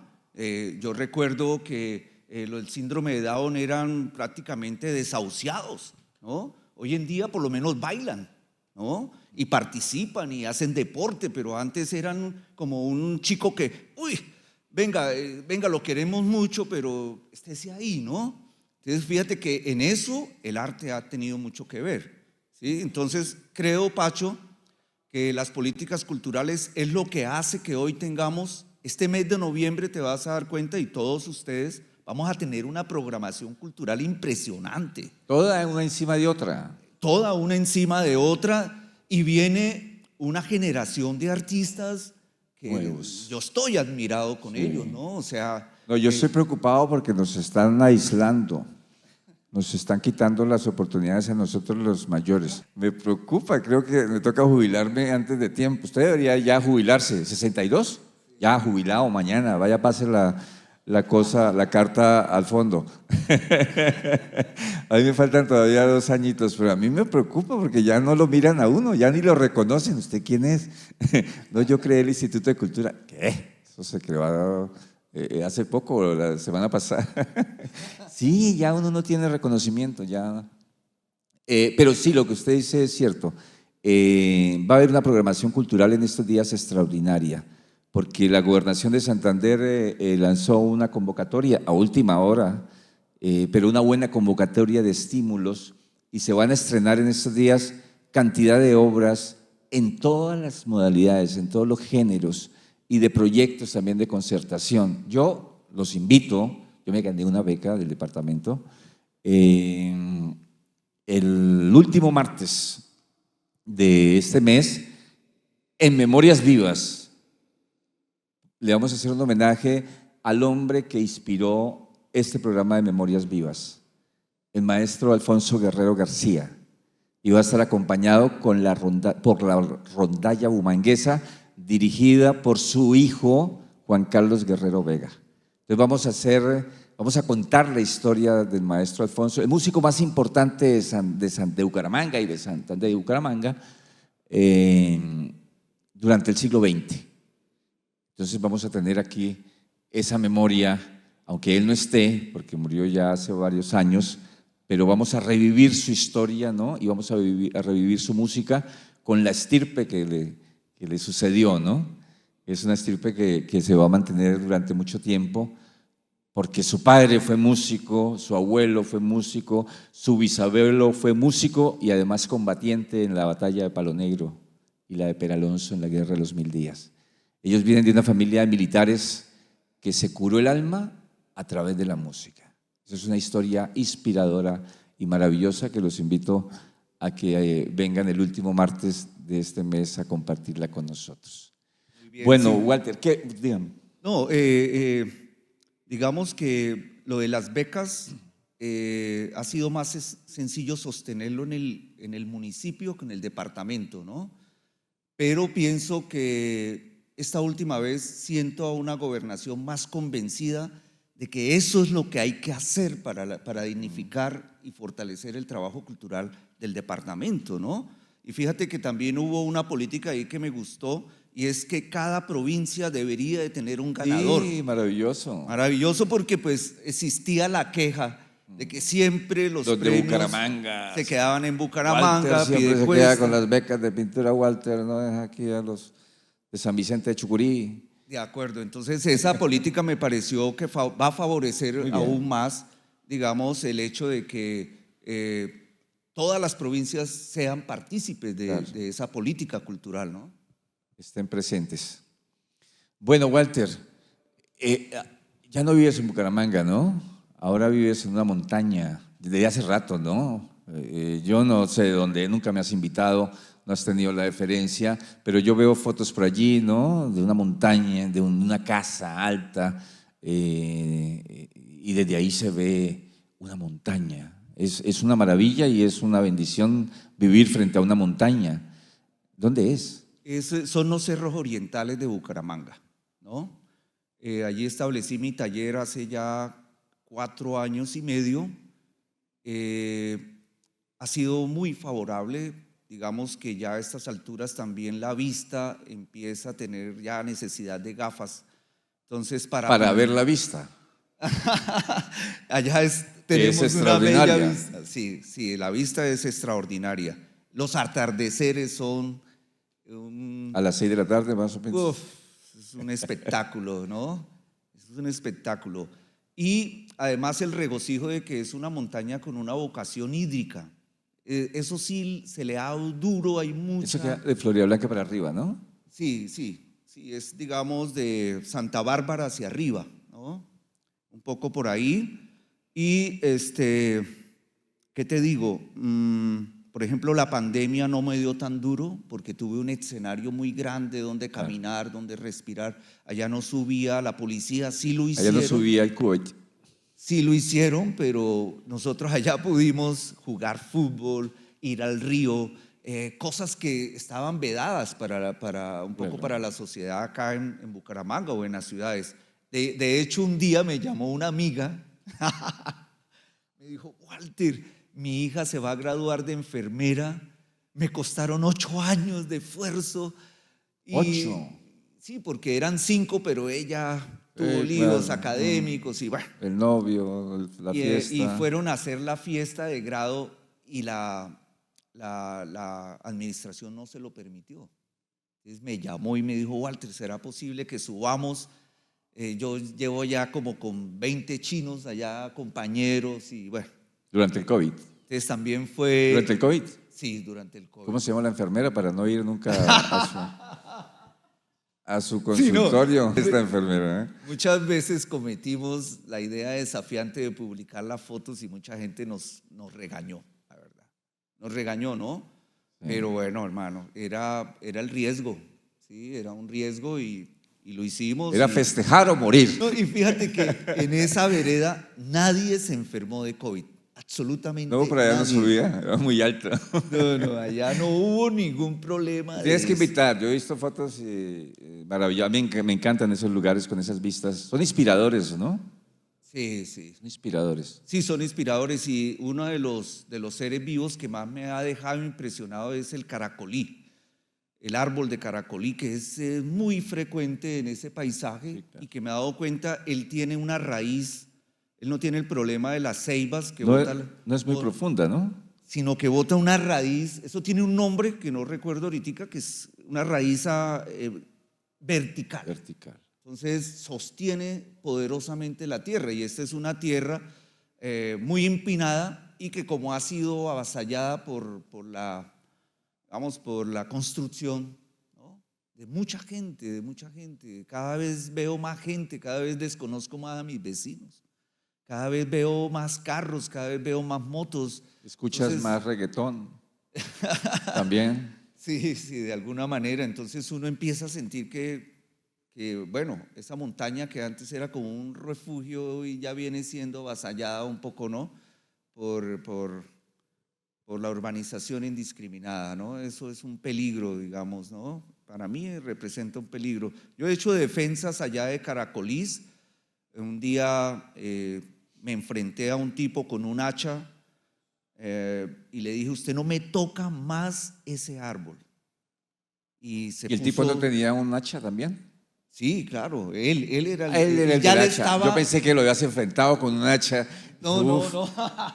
Yo recuerdo que el síndrome de Down eran prácticamente desahuciados, ¿no? Hoy en día por lo menos bailan, ¿no? Y participan y hacen deporte, pero antes eran como un chico que, uy, venga, lo queremos mucho, pero estése ahí, ¿no? Entonces fíjate que en eso el arte ha tenido mucho que ver, ¿sí? Entonces creo, Pacho, que las políticas culturales es lo que hace que hoy tengamos, este mes de noviembre te vas a dar cuenta y todos ustedes vamos a tener una programación cultural impresionante. Toda una encima de otra. Toda una encima de otra y viene una generación de artistas que Nuevos. yo estoy admirado con Sí. ellos, ¿no? O sea… No, yo estoy preocupado porque nos están aislando, nos están quitando las oportunidades a nosotros los mayores. Me preocupa, creo que me toca jubilarme antes de tiempo. Usted debería ya jubilarse, 62, ya jubilado mañana, vaya pase la cosa, la carta al fondo. A mí me faltan todavía 2 añitos, pero a mí me preocupa porque ya no lo miran a uno, ya ni lo reconocen. ¿Usted quién es? No, yo creé el Instituto de Cultura. ¿Qué? Eso se creó hace poco, la semana pasada. Sí, ya uno no tiene reconocimiento, ya. Pero sí, lo que usted dice es cierto. Va a haber una programación cultural en estos días extraordinaria, porque la Gobernación de Santander lanzó una convocatoria a última hora, pero una buena convocatoria de estímulos, y se van a estrenar en estos días cantidad de obras en todas las modalidades, en todos los géneros, y de proyectos también de concertación. Yo los invito, yo me gané una beca del departamento, el último martes de este mes, en Memorias Vivas, le vamos a hacer un homenaje al hombre que inspiró este programa de Memorias Vivas, el maestro Alfonso Guerrero García, y va a estar acompañado por la rondalla bumanguesa dirigida por su hijo Juan Carlos Guerrero Vega. Entonces vamos a contar la historia del maestro Alfonso, el músico más importante de Bucaramanga y de Santander de Bucaramanga durante el siglo XX. Entonces vamos a tener aquí esa memoria, aunque él no esté, porque murió ya hace varios años, pero vamos a revivir su historia, ¿no? Y vamos a revivir su música con la estirpe que le sucedió, ¿no? Es una estirpe que se va a mantener durante mucho tiempo, porque su padre fue músico, su abuelo fue músico, su bisabuelo fue músico y además combatiente en la batalla de Palo Negro y la de Peralonso en la Guerra de los 1000 días. Ellos vienen de una familia de militares que se curó el alma a través de la música. Esa es una historia inspiradora y maravillosa que los invito a que vengan el último martes de este mes a compartirla con nosotros. Bien, bueno, sí. Walter, ¿qué? Dígame. No, digamos que lo de las becas ha sido más sencillo sostenerlo en el municipio que en el departamento, ¿no? Pero pienso que esta última vez siento a una gobernación más convencida de que eso es lo que hay que hacer para dignificar y fortalecer el trabajo cultural del departamento, ¿no? Y fíjate que también hubo una política ahí que me gustó, y es que cada provincia debería de tener un ganador. Sí, maravilloso. Maravilloso, porque pues existía la queja de que siempre los de premios Bucaramanga se quedaban en Bucaramanga. Walter siempre se Piedecuesta. queda con las becas de pintura. Walter no deja aquí a los de San Vicente de Chucurí. De acuerdo, entonces esa política me pareció que va a favorecer aún más, digamos, el hecho de que todas las provincias sean partícipes Claro. de esa política cultural, ¿no? estén presentes. Bueno, Walter, ya no vives en Bucaramanga, ¿no? Ahora vives en una montaña, desde hace rato, ¿no? Yo no sé de dónde, nunca me has invitado, no has tenido la deferencia, pero yo veo fotos por allí, ¿no? De una montaña, de una casa alta, y desde ahí se ve una montaña. Es una maravilla y es una bendición vivir frente a una montaña. ¿Dónde es? Son los cerros orientales de Bucaramanga, ¿no? Allí establecí mi taller hace ya 4 años y medio. Ha sido muy favorable, digamos que ya a estas alturas también la vista empieza a tener ya necesidad de gafas. Entonces, Para ver la vista, allá que es tenemos una bella extraordinaria. vista. Sí, sí, la vista es extraordinaria. Los atardeceres son A las 6 de la tarde, más o uf, menos. es un espectáculo, ¿no? Es un espectáculo. Y además el regocijo de que es una montaña con una vocación hídrica. Eso sí, se le ha dado duro, hay Eso queda mucha. de Florida Blanca para arriba, ¿no? Sí, sí, sí, es digamos de Santa Bárbara hacia arriba, ¿no? Un poco por ahí. Y ¿qué te digo? Por ejemplo, la pandemia no me dio tan duro porque tuve un escenario muy grande donde Claro. caminar, donde respirar. Allá no subía, la policía sí lo Allá no hicieron, subía el Kuwait. sí lo hicieron, pero nosotros allá pudimos jugar fútbol, ir al río, cosas que estaban vedadas para un poco Claro. para la sociedad acá en Bucaramanga o en las ciudades. De hecho, un día me llamó una amiga, me dijo, Walter, mi hija se va a graduar de enfermera, me costaron 8 años de esfuerzo 8. y sí, porque eran 5, pero ella tuvo líos Claro. académicos y bueno. El novio, la Y fiesta. fueron a hacer la fiesta de grado y la administración no se lo permitió. Entonces me llamó y me dijo, Walter, ¿será posible que subamos? Yo llevo ya como con 20 chinos allá, compañeros, y bueno, Durante el COVID. entonces también Durante el fue, COVID. sí, durante el ¿Cómo COVID. se llama la enfermera para no ir nunca a su Sí, no, consultorio? Esta enfermera, ¿eh? muchas veces cometimos la idea desafiante de publicar las fotos y mucha gente nos regañó, la verdad. Nos regañó, ¿no? Sí. Pero bueno, hermano, era el riesgo, ¿sí? Era un riesgo y lo hicimos. Era festejar o morir. No, y fíjate que en esa vereda nadie se enfermó de COVID, No, absolutamente por allá no nadie. subía, era muy alto. No, no, allá no hubo ningún problema Tienes de que eso. invitar, yo he visto fotos maravillosas. A mí me encantan esos lugares con esas vistas. Son inspiradores, ¿no? Sí, sí. Son inspiradores. Sí, son inspiradores y uno de los seres vivos que más me ha dejado impresionado es el caracolí, el árbol de caracolí, que es muy frecuente en ese paisaje Sí, claro. y que me he dado cuenta, él tiene una raíz, él no tiene el problema de las ceibas que No, bota, no es muy profunda, ¿no? sino que bota una raíz, eso tiene un nombre que no recuerdo ahorita, que es una raíz vertical. Vertical. Entonces sostiene poderosamente la tierra y esta es una tierra muy empinada y que como ha sido avasallada por la construcción, ¿no? De mucha gente, de mucha gente. Cada vez veo más gente, cada vez desconozco más a mis vecinos, cada vez veo más carros, cada vez veo más motos. Escuchas Entonces, más reggaetón también. sí, sí, de alguna manera. Entonces uno empieza a sentir bueno, esa montaña que antes era como un refugio y ya viene siendo avasallada un poco, ¿no? Por la urbanización indiscriminada, ¿no? Eso es un peligro, digamos, ¿no? Para mí representa un peligro. Yo he hecho defensas allá de Caracolís. Un día me enfrenté a un tipo con un hacha y le dije, usted no me toca más ese árbol. Y se ¿Y el tipo no puso. tenía un hacha también? Sí, claro, él era Él era el ya del le hacha. Yo estaba. pensé que lo habías enfrentado con un hacha. No, no, Uf, no.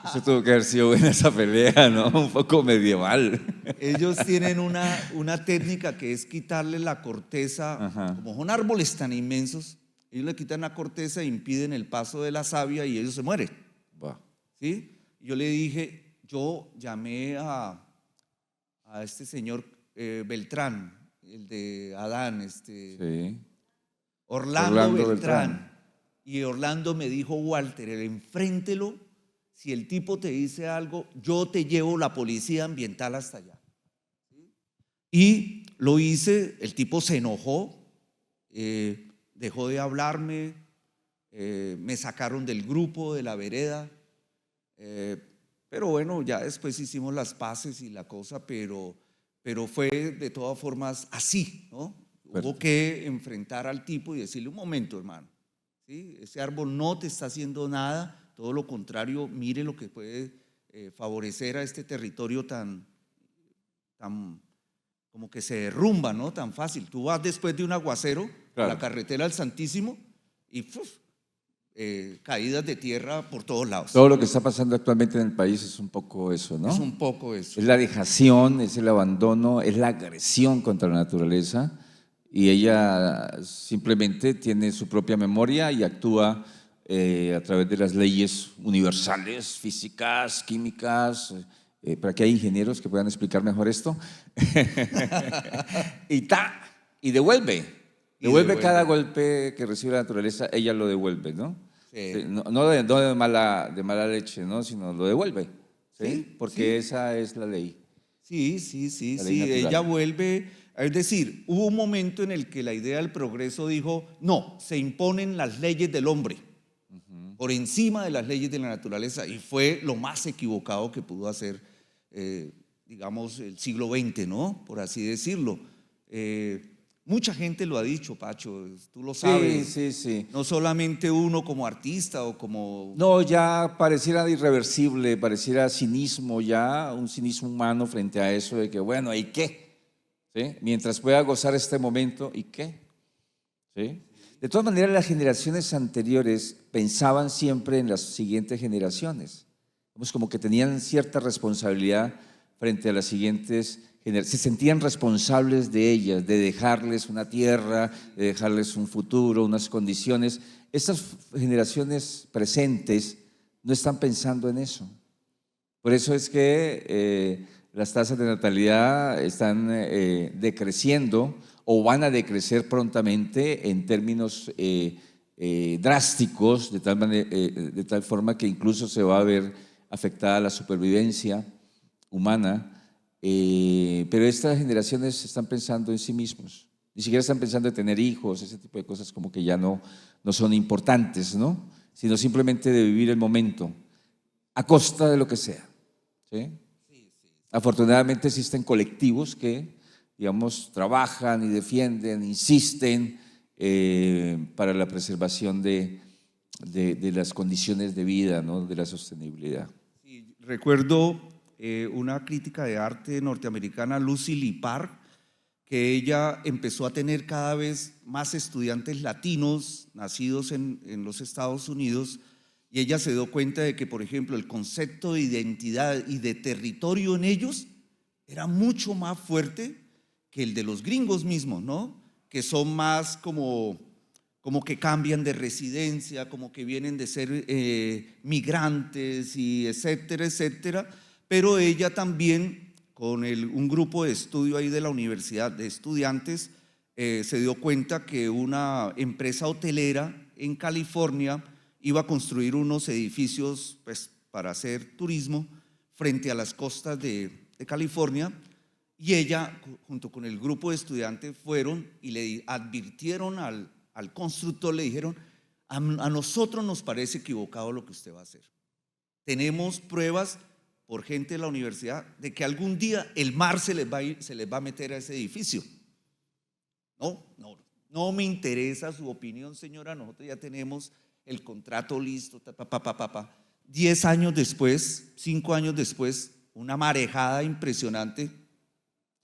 eso tuvo que haber sido buena esa pelea, ¿no? Un poco medieval. Ellos tienen una técnica que es quitarle la corteza, Ajá. como son árboles tan inmensos, ellos le quitan la corteza e impiden el paso de la savia y ellos se mueren, Va. ¿sí? Yo le dije, yo llamé a este señor Beltrán, el de Adán, Sí. Orlando Orlando Beltrán. Y Orlando me dijo, Walter, enfréntelo, si el tipo te dice algo, yo te llevo la policía ambiental hasta allá. Y lo hice, el tipo se enojó, dejó de hablarme, me sacaron del grupo, de la vereda, pero bueno, ya después hicimos las paces y la cosa, pero fue de todas formas así, ¿no? Fuerte. Hubo que enfrentar al tipo y decirle, un momento, hermano, ¿sí? Ese árbol no te está haciendo nada, todo lo contrario, mire lo que puede favorecer a este territorio tan como que se derrumba, ¿no? Tan fácil. Tú vas después de un aguacero a la Claro. carretera al Santísimo y caídas de tierra por todos lados. Todo lo que está pasando actualmente en el país es un poco eso, ¿no? Es un poco eso. Es la dejación, es el abandono, es la agresión contra la naturaleza, y ella simplemente tiene su propia memoria y actúa a través de las leyes universales, físicas, químicas, para que hay ingenieros que puedan explicar mejor esto. y devuelve cada golpe que recibe la naturaleza, ella lo devuelve, ¿no? Sí. Sí, no de mala leche, ¿no? Sino lo devuelve, ¿sí? Sí, Porque sí. esa es la ley. Sí, La ley natural. ella vuelve, es decir, hubo un momento en el que la idea del progreso dijo, no, se imponen las leyes del hombre por encima de las leyes de la naturaleza, y fue lo más equivocado que pudo hacer, digamos, el siglo XX, ¿no? Por así decirlo. Mucha gente lo ha dicho, Pacho, tú lo sabes. Sí. No solamente uno como artista o como... No, ya pareciera irreversible, pareciera cinismo, ya un cinismo humano frente a eso de que, bueno, ¿y qué? ¿Sí? Mientras pueda gozar este momento, ¿y qué? ¿Sí? De todas maneras, las generaciones anteriores pensaban siempre en las siguientes generaciones. Como que tenían cierta responsabilidad frente a las siguientes generaciones. Se sentían responsables de ellas, de dejarles una tierra, de dejarles un futuro, unas condiciones. Estas generaciones presentes no están pensando en eso. Por eso es que las tasas de natalidad están decreciendo o van a decrecer prontamente en términos drásticos, de tal forma que incluso se va a ver afectada la supervivencia humana. Pero estas generaciones están pensando en sí mismos, ni siquiera están pensando en tener hijos, ese tipo de cosas como que ya no son importantes, ¿no? Sino simplemente de vivir el momento a costa de lo que sea, ¿sí? Afortunadamente existen colectivos que, digamos, trabajan y defienden, insisten para la preservación de las condiciones de vida, ¿no? De la sostenibilidad. Sí, recuerdo una crítica de arte norteamericana, Lucy Lippard, que ella empezó a tener cada vez más estudiantes latinos nacidos en los Estados Unidos, y ella se dio cuenta de que, por ejemplo, el concepto de identidad y de territorio en ellos era mucho más fuerte que el de los gringos mismos, ¿no? Que son más como que cambian de residencia, como que vienen de ser migrantes y etcétera, etcétera. Pero ella también, con un grupo de estudio ahí de la universidad de estudiantes, se dio cuenta que una empresa hotelera en California iba a construir unos edificios, pues, para hacer turismo frente a las costas de California, y ella junto con el grupo de estudiantes fueron y le advirtieron al constructor, le dijeron, a nosotros nos parece equivocado lo que usted va a hacer. Tenemos pruebas por gente de la universidad de que algún día el mar se les va a meter a ese edificio. No me interesa su opinión, señora, nosotros ya tenemos el contrato listo, 10 años después, 5 años después, una marejada impresionante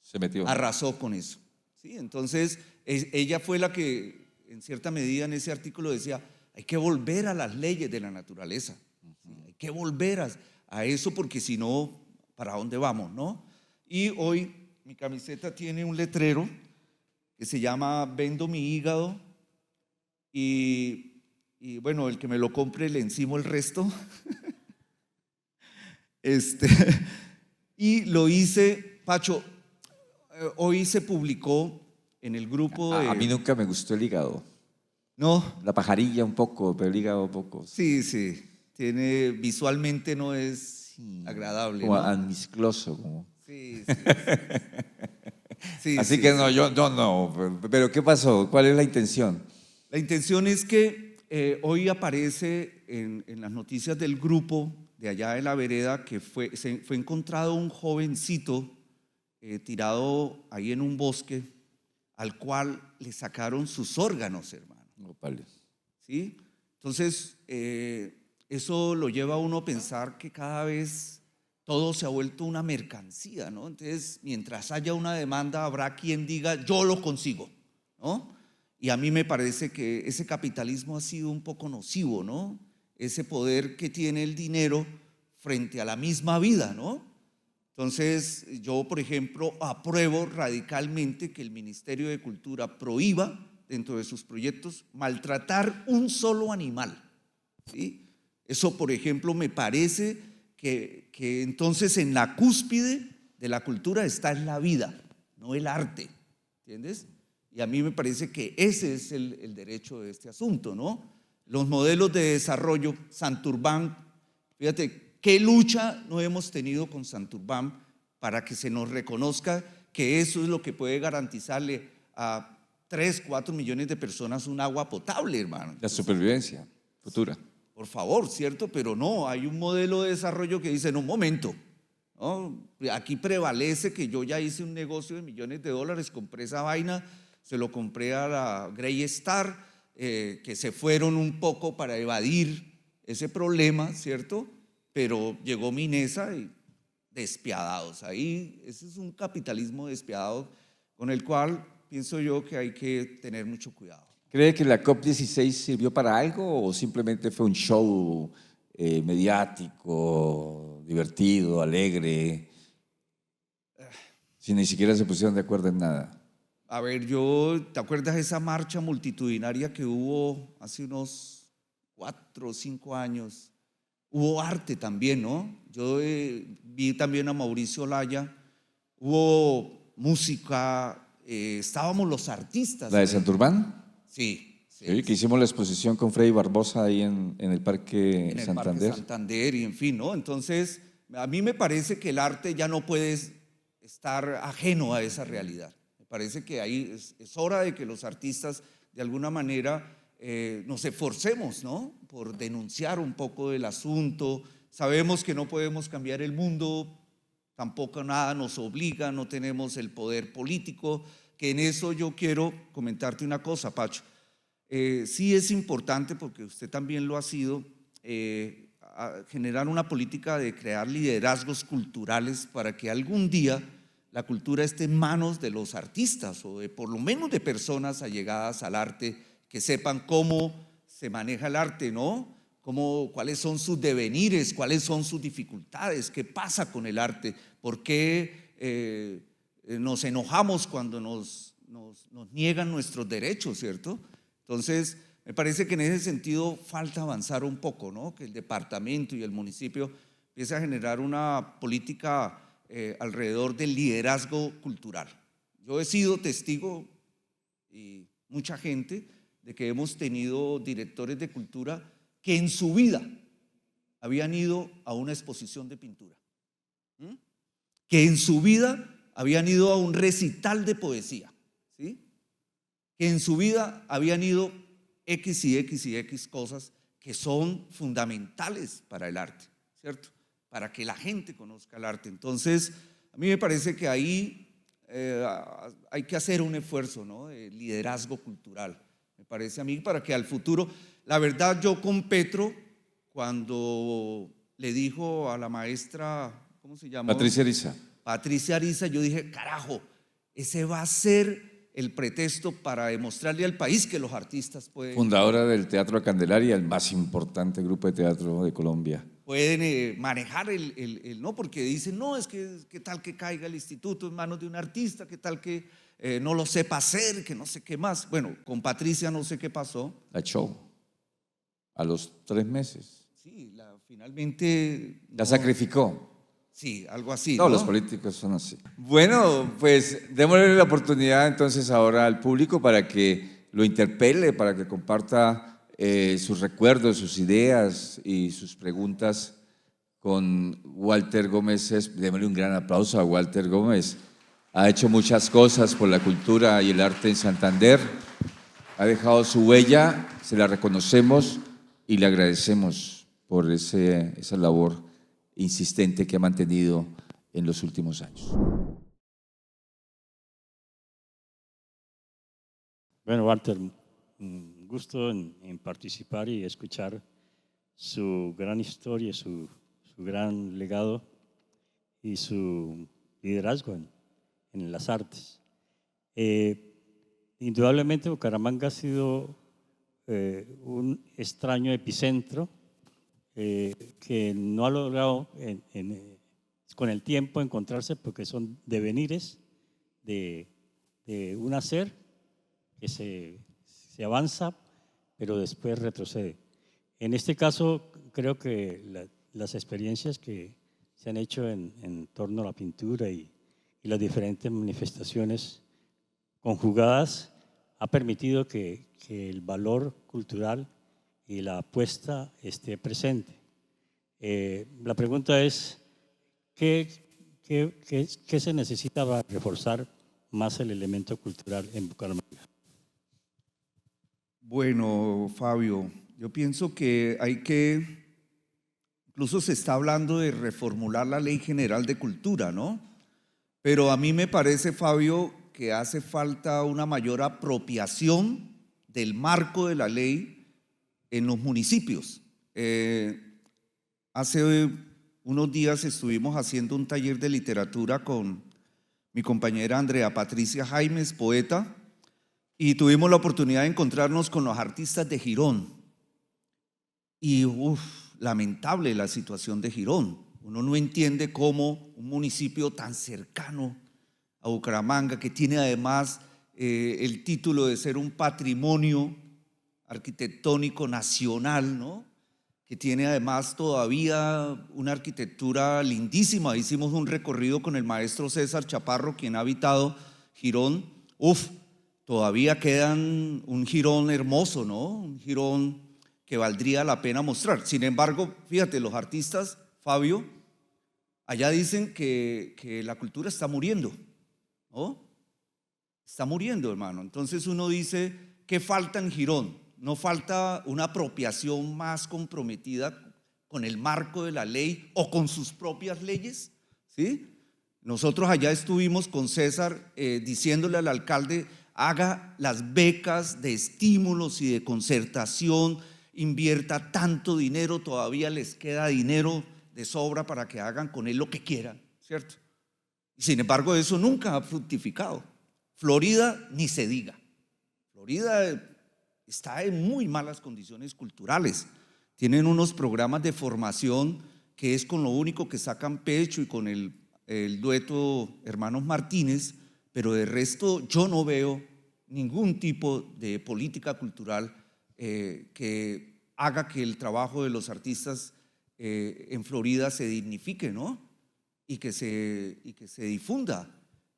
Se metió. arrasó con eso. ¿Sí? Entonces, ella fue la que, en cierta medida, en ese artículo decía, hay que volver a las leyes de la naturaleza. ¿Sí? Hay que volver a eso, porque si no, ¿para dónde vamos, no? Y hoy mi camiseta tiene un letrero que se llama Vendo mi hígado, y bueno, el que me lo compre le encimo el resto. Y lo hice, Pacho, hoy se publicó en el grupo de... A mí nunca me gustó el hígado. No, La pajarilla un poco, pero el hígado poco. sí, sí. Visualmente no es agradable, Como ¿no? almizcloso. Como. Sí, sí, sí. Sí, Así sí, que sí. no, yo no. Pero ¿qué pasó? ¿Cuál es la intención? La intención es que hoy aparece en las noticias del grupo de allá de la vereda que fue encontrado un jovencito tirado ahí en un bosque al cual le sacaron sus órganos, hermano. No, vale. ¿Sí? Entonces, eso lo lleva a uno a pensar que cada vez todo se ha vuelto una mercancía, ¿no? Entonces, mientras haya una demanda, habrá quien diga, yo lo consigo, ¿no? Y a mí me parece que ese capitalismo ha sido un poco nocivo, ¿no? Ese poder que tiene el dinero frente a la misma vida, ¿no? Entonces, yo, por ejemplo, apruebo radicalmente que el Ministerio de Cultura prohíba dentro de sus proyectos maltratar un solo animal, ¿sí? Eso, por ejemplo, me parece que entonces en la cúspide de la cultura está en la vida, no el arte, ¿entiendes? Y a mí me parece que ese es el derecho de este asunto, ¿no? Los modelos de desarrollo, Santurbán, fíjate, ¿qué lucha no hemos tenido con Santurbán para que se nos reconozca que eso es lo que puede garantizarle a 3, 4 millones de personas un agua potable, hermano? La supervivencia futura. Por favor, ¿cierto? Pero no, hay un modelo de desarrollo que dice, en un momento, ¿no? Aquí prevalece que yo ya hice un negocio de millones de dólares, compré esa vaina, se lo compré a la Grey Star, que se fueron un poco para evadir ese problema, ¿cierto? Pero llegó Minesa y despiadados. Ahí, ese es un capitalismo despiadado con el cual pienso yo que hay que tener mucho cuidado. ¿Cree que la COP16 sirvió para algo o simplemente fue un show mediático, divertido, alegre, si ni siquiera se pusieron de acuerdo en nada? A ver, ¿te acuerdas de esa marcha multitudinaria que hubo hace unos 4 o 5 años? Hubo arte también, ¿no? Yo vi también a Mauricio Olaya, hubo música, estábamos los artistas ¿La de ahí. Santurbán? Sí, Sí, que hicimos la exposición con Freddy Barbosa ahí en el Parque en el Santander. Parque Santander y en fin, ¿no? Entonces, a mí me parece que el arte ya no puede estar ajeno a esa realidad. Me parece que ahí es hora de que los artistas de alguna manera nos esforcemos, ¿no? Por denunciar un poco el asunto. Sabemos que no podemos cambiar el mundo, tampoco nada nos obliga, no tenemos el poder político, que en eso yo quiero comentarte una cosa, Pacho. Sí es importante, porque usted también lo ha sido, generar una política de crear liderazgos culturales para que algún día la cultura esté en manos de los artistas o de por lo menos de personas allegadas al arte que sepan cómo se maneja el arte, ¿no? Cuáles son sus devenires, cuáles son sus dificultades, qué pasa con el arte, por qué nos enojamos cuando nos niegan nuestros derechos, ¿cierto? Entonces, me parece que en ese sentido falta avanzar un poco, ¿no? Que el departamento y el municipio empiece a generar una política alrededor del liderazgo cultural. Yo he sido testigo, y mucha gente, de que hemos tenido directores de cultura que en su vida habían ido a una exposición de pintura, que en su vida habían ido a un recital de poesía, ¿sí? Que en su vida habían ido X y X y X cosas que son fundamentales para el arte, ¿cierto? Para que la gente conozca el arte. Entonces, a mí me parece que ahí hay que hacer un esfuerzo, ¿no? De liderazgo cultural, me parece a mí, para que al futuro, la verdad, yo con Petro, cuando le dijo a la maestra, ¿cómo se llamó? Patricia Ariza. Patricia Ariza, yo dije, carajo, ese va a ser el pretexto para demostrarle al país que los artistas Fundadora del Teatro Candelaria, el más importante grupo de teatro de Colombia. Pueden manejar no, porque dicen, no, es que qué tal que caiga el instituto en manos de un artista, qué tal que no lo sepa hacer, que no sé qué más. Bueno, con Patricia no sé qué pasó. La echó a los 3 meses. Sí, finalmente La sacrificó. Sí, algo así, Todos ¿no? los políticos son así. Bueno, pues démosle la oportunidad entonces ahora al público para que lo interpele, para que comparta sus recuerdos, sus ideas y sus preguntas con Walter Gómez. Démosle un gran aplauso a Walter Gómez. Ha hecho muchas cosas por la cultura y el arte en Santander. Ha dejado su huella, se la reconocemos y le agradecemos por esa labor insistente que ha mantenido en los últimos años. Bueno, Walter, un gusto en participar y escuchar su gran historia, su gran legado y su liderazgo en las artes. Indudablemente Bucaramanga ha sido un extraño epicentro que no ha logrado con el tiempo encontrarse porque son devenires de un hacer que se avanza, pero después retrocede. En este caso, creo que las experiencias que se han hecho en torno a la pintura y las diferentes manifestaciones conjugadas ha permitido que el valor cultural y la apuesta esté presente. La pregunta es, ¿qué se necesita para reforzar más el elemento cultural en Bucaramanga? Bueno, Fabio, yo pienso que incluso se está hablando de reformular la Ley General de Cultura, ¿no? Pero a mí me parece, Fabio, que hace falta una mayor apropiación del marco de la ley en los municipios. Hace unos días estuvimos haciendo un taller de literatura con mi compañera Andrea Patricia Jaimes, poeta, y tuvimos la oportunidad de encontrarnos con los artistas de Girón. Y lamentable la situación de Girón. Uno no entiende cómo un municipio tan cercano a Bucaramanga, que tiene además el título de ser un patrimonio arquitectónico nacional, ¿no? Que tiene además todavía una arquitectura lindísima. Hicimos un recorrido con el maestro César Chaparro, quien ha habitado Girón. Todavía quedan un Girón hermoso, ¿no? Un Girón que valdría la pena mostrar. Sin embargo, fíjate, los artistas, Fabio, allá dicen que la cultura está muriendo, ¿no? Está muriendo, hermano. Entonces uno dice, ¿qué falta en Girón? ¿No falta una apropiación más comprometida con el marco de la ley o con sus propias leyes? ¿Sí? Nosotros allá estuvimos con César diciéndole al alcalde, haga las becas de estímulos y de concertación, invierta tanto dinero, todavía les queda dinero de sobra para que hagan con él lo que quieran, ¿cierto? Sin embargo, eso nunca ha fructificado. Florida, ni se diga. Florida está en muy malas condiciones culturales. Tienen unos programas de formación que es con lo único que sacan pecho y con el dueto Hermanos Martínez, pero de resto yo no veo ningún tipo de política cultural que haga que el trabajo de los artistas en Florida se dignifique, ¿no? Y que se difunda.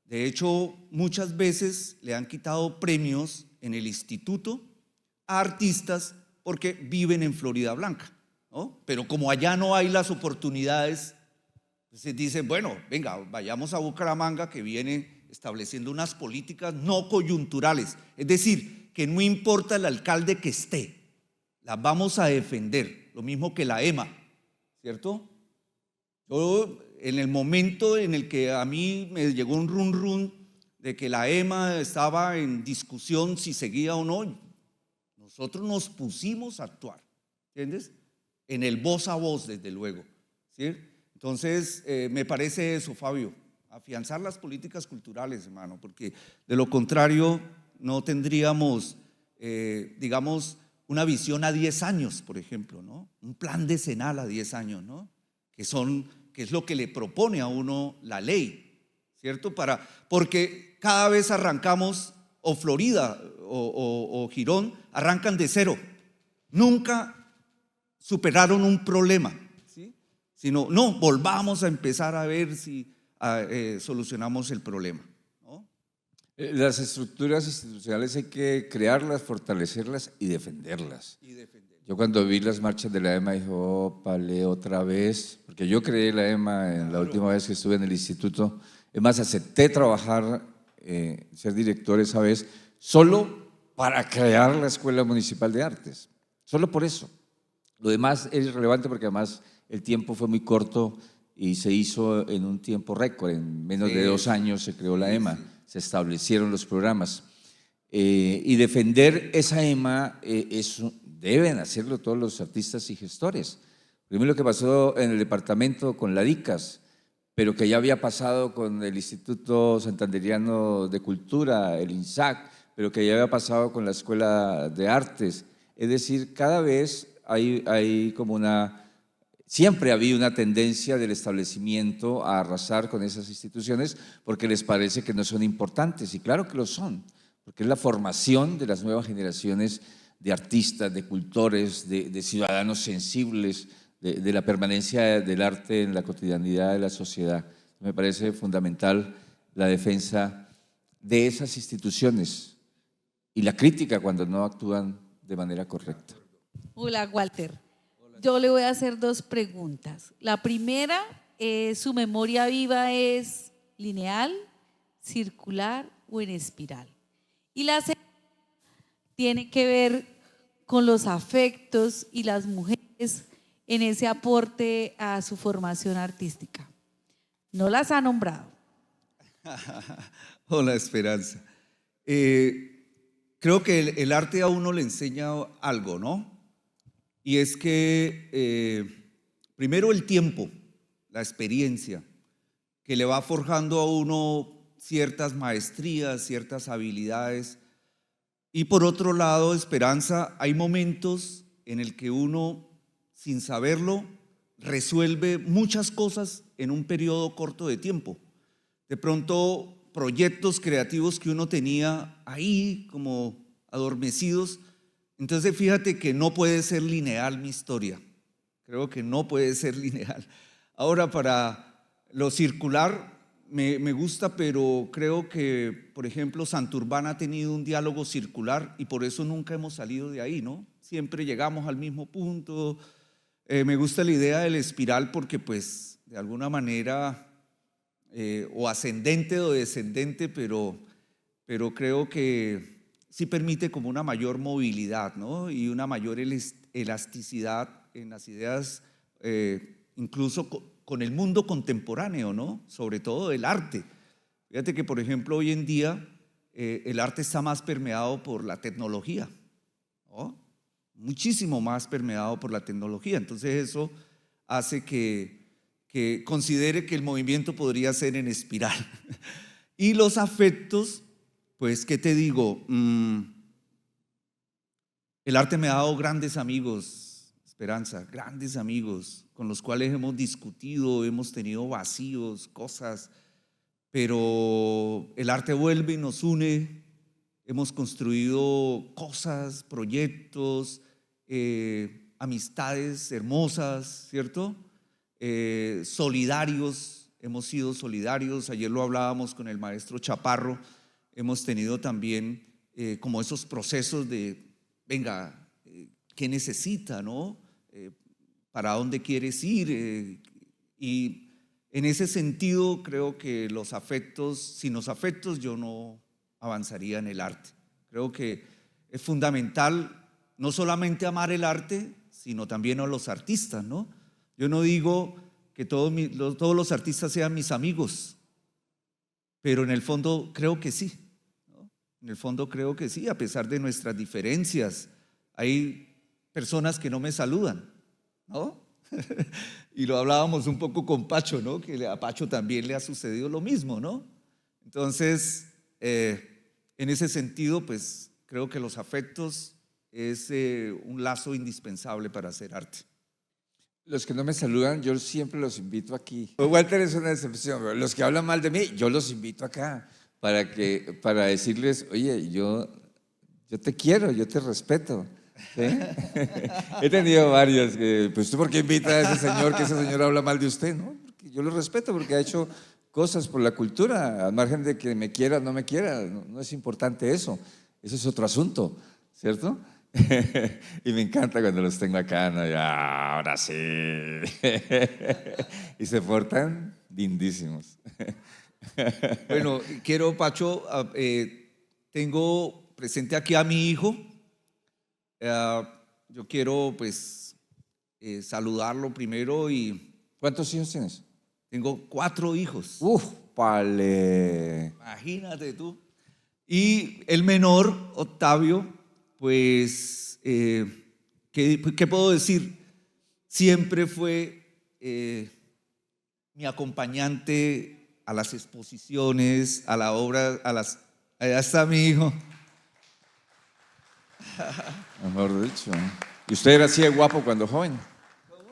De hecho, muchas veces le han quitado premios en el instituto a artistas porque viven en Florida Blanca, ¿no? Pero como allá no hay las oportunidades, se dice, bueno, venga, vayamos a Bucaramanga, que viene estableciendo unas políticas no coyunturales, es decir, que no importa el alcalde que esté, las vamos a defender, lo mismo que la EMA, ¿cierto? Yo, en el momento en el que a mí me llegó un run run de que la EMA estaba en discusión si seguía o no, nosotros nos pusimos a actuar, ¿entiendes? En el voz a voz, desde luego, ¿sí? Entonces, me parece eso, Fabio, afianzar las políticas culturales, hermano, porque de lo contrario no tendríamos, digamos, una visión a 10 años, por ejemplo, ¿no? Un plan decenal a 10 años, ¿no? Que es lo que le propone a uno la ley, ¿cierto? Porque cada vez arrancamos, o Florida o Girón, arrancan de cero. Nunca superaron un problema, ¿sí? sino, no, volvamos a empezar a ver si solucionamos el problema, ¿no? Las estructuras institucionales hay que crearlas, fortalecerlas y defenderlas. Yo cuando vi las marchas de la EMA dije, ópale, otra vez, porque yo creé la EMA en la última vez que estuve en el instituto. Es más, acepté trabajar, ser director esa vez, solo para crear la Escuela Municipal de Artes. Solo por eso. Lo demás es irrelevante porque además el tiempo fue muy corto y se hizo en un tiempo récord. En menos de 2 años se creó la EMA, se establecieron los programas. Y defender esa EMA, eso deben hacerlo todos los artistas y gestores. Primero lo que pasó en el departamento con la DICAS, pero que ya había pasado con el Instituto Santanderiano de Cultura, el INSAC, pero que ya había pasado con la Escuela de Artes. Es decir, cada vez hay como siempre había una tendencia del establecimiento a arrasar con esas instituciones porque les parece que no son importantes, y claro que lo son, porque es la formación de las nuevas generaciones de artistas, de cultores, de ciudadanos sensibles, de la permanencia del arte en la cotidianidad de la sociedad. Me parece fundamental la defensa de esas instituciones y la crítica cuando no actúan de manera correcta. Hola, Walter. Yo le voy a hacer 2 preguntas. La primera, ¿su memoria viva es lineal, circular o en espiral? Y la segunda tiene que ver con los afectos y las mujeres en ese aporte a su formación artística. No las ha nombrado. Hola, Esperanza. Creo que el arte a uno le enseña algo, ¿no? Y es que primero el tiempo, la experiencia, que le va forjando a uno ciertas maestrías, ciertas habilidades. Y por otro lado, Esperanza, hay momentos en el que uno, sin saberlo, resuelve muchas cosas en un periodo corto de tiempo. De pronto, proyectos creativos que uno tenía ahí como adormecidos. Entonces, fíjate que no puede ser lineal mi historia. Creo que no puede ser lineal. Ahora, para lo circular, me gusta, pero creo que, por ejemplo, Santurbán ha tenido un diálogo circular y por eso nunca hemos salido de ahí, ¿no? Siempre llegamos al mismo punto. Me gusta la idea del espiral porque, pues, de alguna manera, o ascendente o descendente, pero creo que sí permite como una mayor movilidad, ¿no? Y una mayor elasticidad en las ideas, incluso con el mundo contemporáneo, ¿no? Sobre todo del arte. Fíjate que, por ejemplo, hoy en día el arte está más permeado por la tecnología, ¿no? Muchísimo más permeado por la tecnología. Entonces eso hace que considere que el movimiento podría ser en espiral. Y los afectos, pues, ¿qué te digo? El arte me ha dado grandes amigos, Esperanza, grandes amigos con los cuales hemos discutido, hemos tenido vacíos, cosas, pero el arte vuelve y nos une. Hemos construido cosas, proyectos, amistades hermosas, ¿cierto? Solidarios, hemos sido solidarios. Ayer lo hablábamos con el maestro Chaparro. Hemos tenido también como esos procesos de, venga, ¿qué necesita, no? ¿Para dónde quieres ir? Y en ese sentido creo que los afectos, sin los afectos yo no avanzaría en el arte. Creo que es fundamental no solamente amar el arte, sino también a los artistas, ¿no? Yo no digo que todos los artistas sean mis amigos, pero en el fondo creo que sí, ¿no? En el fondo creo que sí, a pesar de nuestras diferencias. Hay personas que no me saludan, ¿no? Y lo hablábamos un poco con Pacho, ¿no? Que a Pacho también le ha sucedido lo mismo, ¿no? Entonces, en ese sentido, pues creo que los afectos es un lazo indispensable para hacer arte. Los que no me saludan, yo siempre los invito aquí. Walter es una excepción. Los que hablan mal de mí, yo los invito acá para decirles, oye, yo te quiero, yo te respeto. ¿Sí? He tenido varias. Pues ¿tú por qué invita a ese señor que ese señor habla mal de usted? ¿No? Porque yo lo respeto porque ha hecho cosas por la cultura, al margen de que me quiera o no me quiera. No, no es importante eso. Eso es otro asunto, ¿cierto? Y me encanta cuando los tengo acá, ¿no? Ya, ahora sí. Y se portan lindísimos. Bueno, quiero, Pacho, tengo presente aquí a mi hijo. Yo quiero, pues, saludarlo primero y ¿Cuántos hijos tienes? tengo 4 hijos. Uf, vale. Imagínate tú. Y el menor, Octavio, pues, ¿qué puedo decir? Siempre fue mi acompañante a las exposiciones, a la obra, allá está mi hijo. Mejor dicho. ¿Y usted era así de guapo cuando joven?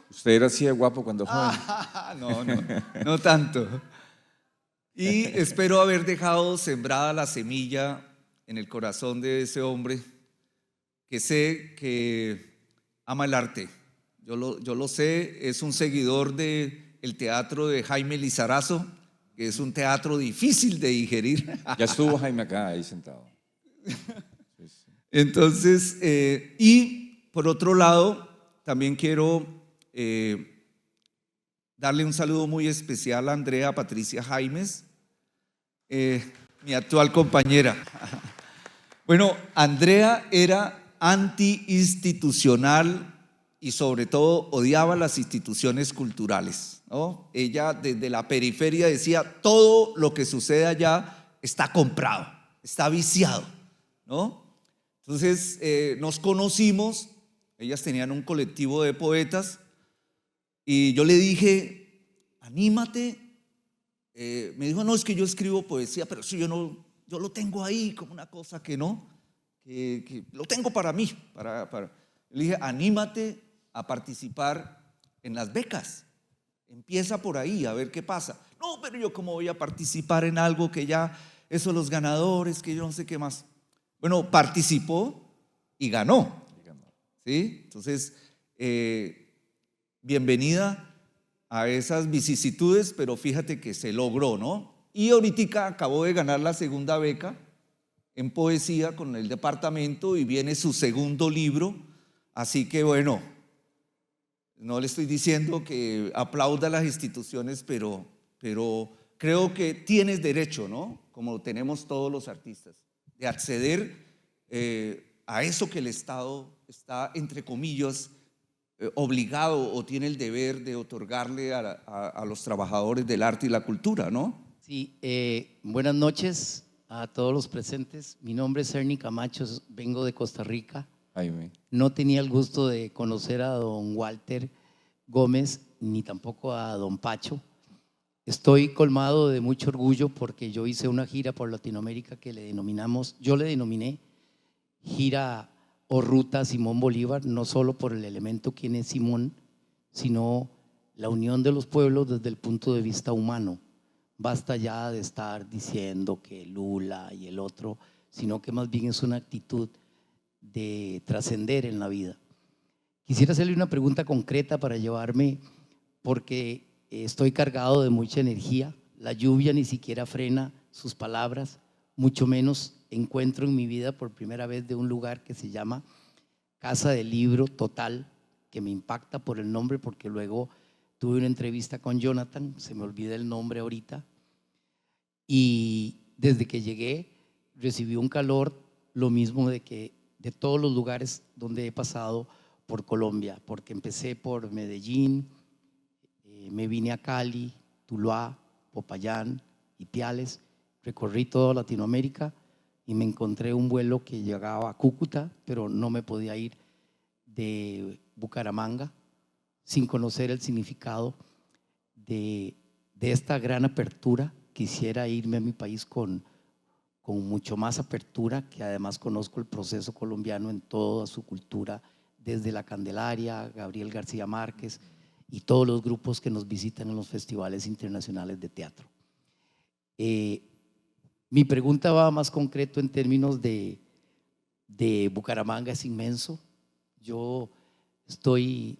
¿Usted era así de guapo cuando joven? No, no tanto. Y espero haber dejado sembrada la semilla en el corazón de ese hombre que sé que ama el arte. Yo lo sé, es un seguidor del teatro de Jaime Lizarazo, que es un teatro difícil de digerir. Ya estuvo Jaime acá, ahí sentado. Entonces, y por otro lado, también quiero darle un saludo muy especial a Andrea Patricia Jaimes, mi actual compañera. Bueno, Andrea era anti-institucional y sobre todo odiaba las instituciones culturales, ¿no? Ella desde la periferia decía, todo lo que sucede allá está comprado, está viciado, ¿no? Entonces nos conocimos, ellas tenían un colectivo de poetas y yo le dije, anímate. Me dijo, no, es que yo escribo poesía, pero eso yo lo tengo ahí como una cosa que no, que lo tengo para mí. Le dije, anímate a participar en las becas. Empieza por ahí a ver qué pasa. No, pero yo cómo voy a participar en algo que ya, eso los ganadores, que yo no sé qué más. Bueno, participó y ganó. ¿Sí? Entonces, bienvenida a esas vicisitudes, pero fíjate que se logró, ¿no? Y ahorita acabó de ganar la segunda beca en poesía con el departamento y viene su segundo libro, así que bueno, no le estoy diciendo que aplauda las instituciones, pero creo que tienes derecho, ¿no? Como tenemos todos los artistas, de acceder a eso que el Estado está, entre comillas, obligado o tiene el deber de otorgarle a los trabajadores del arte y la cultura, ¿no? Sí, buenas noches a todos los presentes. Mi nombre es Ernie Camacho, vengo de Costa Rica. Jaime. No tenía el gusto de conocer a don Walter Gómez ni tampoco a don Pacho. Estoy colmado de mucho orgullo porque yo hice una gira por Latinoamérica que yo le denominé gira o ruta Simón Bolívar, no solo por el elemento quién es Simón, sino la unión de los pueblos desde el punto de vista humano. Basta ya de estar diciendo que Lula y el otro, sino que más bien es una actitud de trascender en la vida. Quisiera hacerle una pregunta concreta para llevarme, porque estoy cargado de mucha energía. La lluvia ni siquiera frena sus palabras, mucho menos encuentro en mi vida por primera vez de un lugar que se llama Casa del Libro Total, que me impacta por el nombre, porque luego tuve una entrevista con Jonathan, se me olvida el nombre ahorita, y desde que llegué recibí un calor, lo mismo de todos los lugares donde he pasado por Colombia, porque empecé por Medellín, me vine a Cali, Tuluá, Popayán, Ipiales, recorrí toda Latinoamérica y me encontré un vuelo que llegaba a Cúcuta, pero no me podía ir de Bucaramanga sin conocer el significado de esta gran apertura. Quisiera irme a mi país con mucho más apertura, que además conozco el proceso colombiano en toda su cultura, desde la Candelaria, Gabriel García Márquez y todos los grupos que nos visitan en los festivales internacionales de teatro. Mi pregunta va más concreto en términos de Bucaramanga, es inmenso, Yo estoy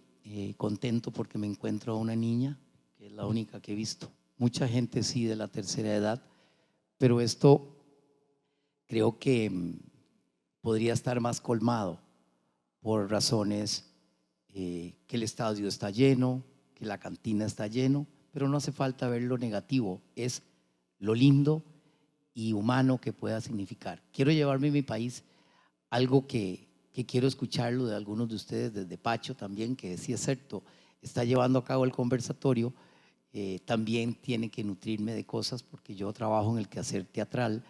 contento porque me encuentro a una niña, que es la única que he visto. Mucha gente sí de la tercera edad, pero esto creo que podría estar más colmado por razones que el estadio está lleno, que la cantina está lleno, pero no hace falta ver lo negativo, es lo lindo y humano que pueda significar. Quiero llevarme a mi país algo que quiero escucharlo de algunos de ustedes, desde Pacho también, que sí es cierto, está llevando a cabo el conversatorio, también tiene que nutrirme de cosas porque yo trabajo en el quehacer teatral,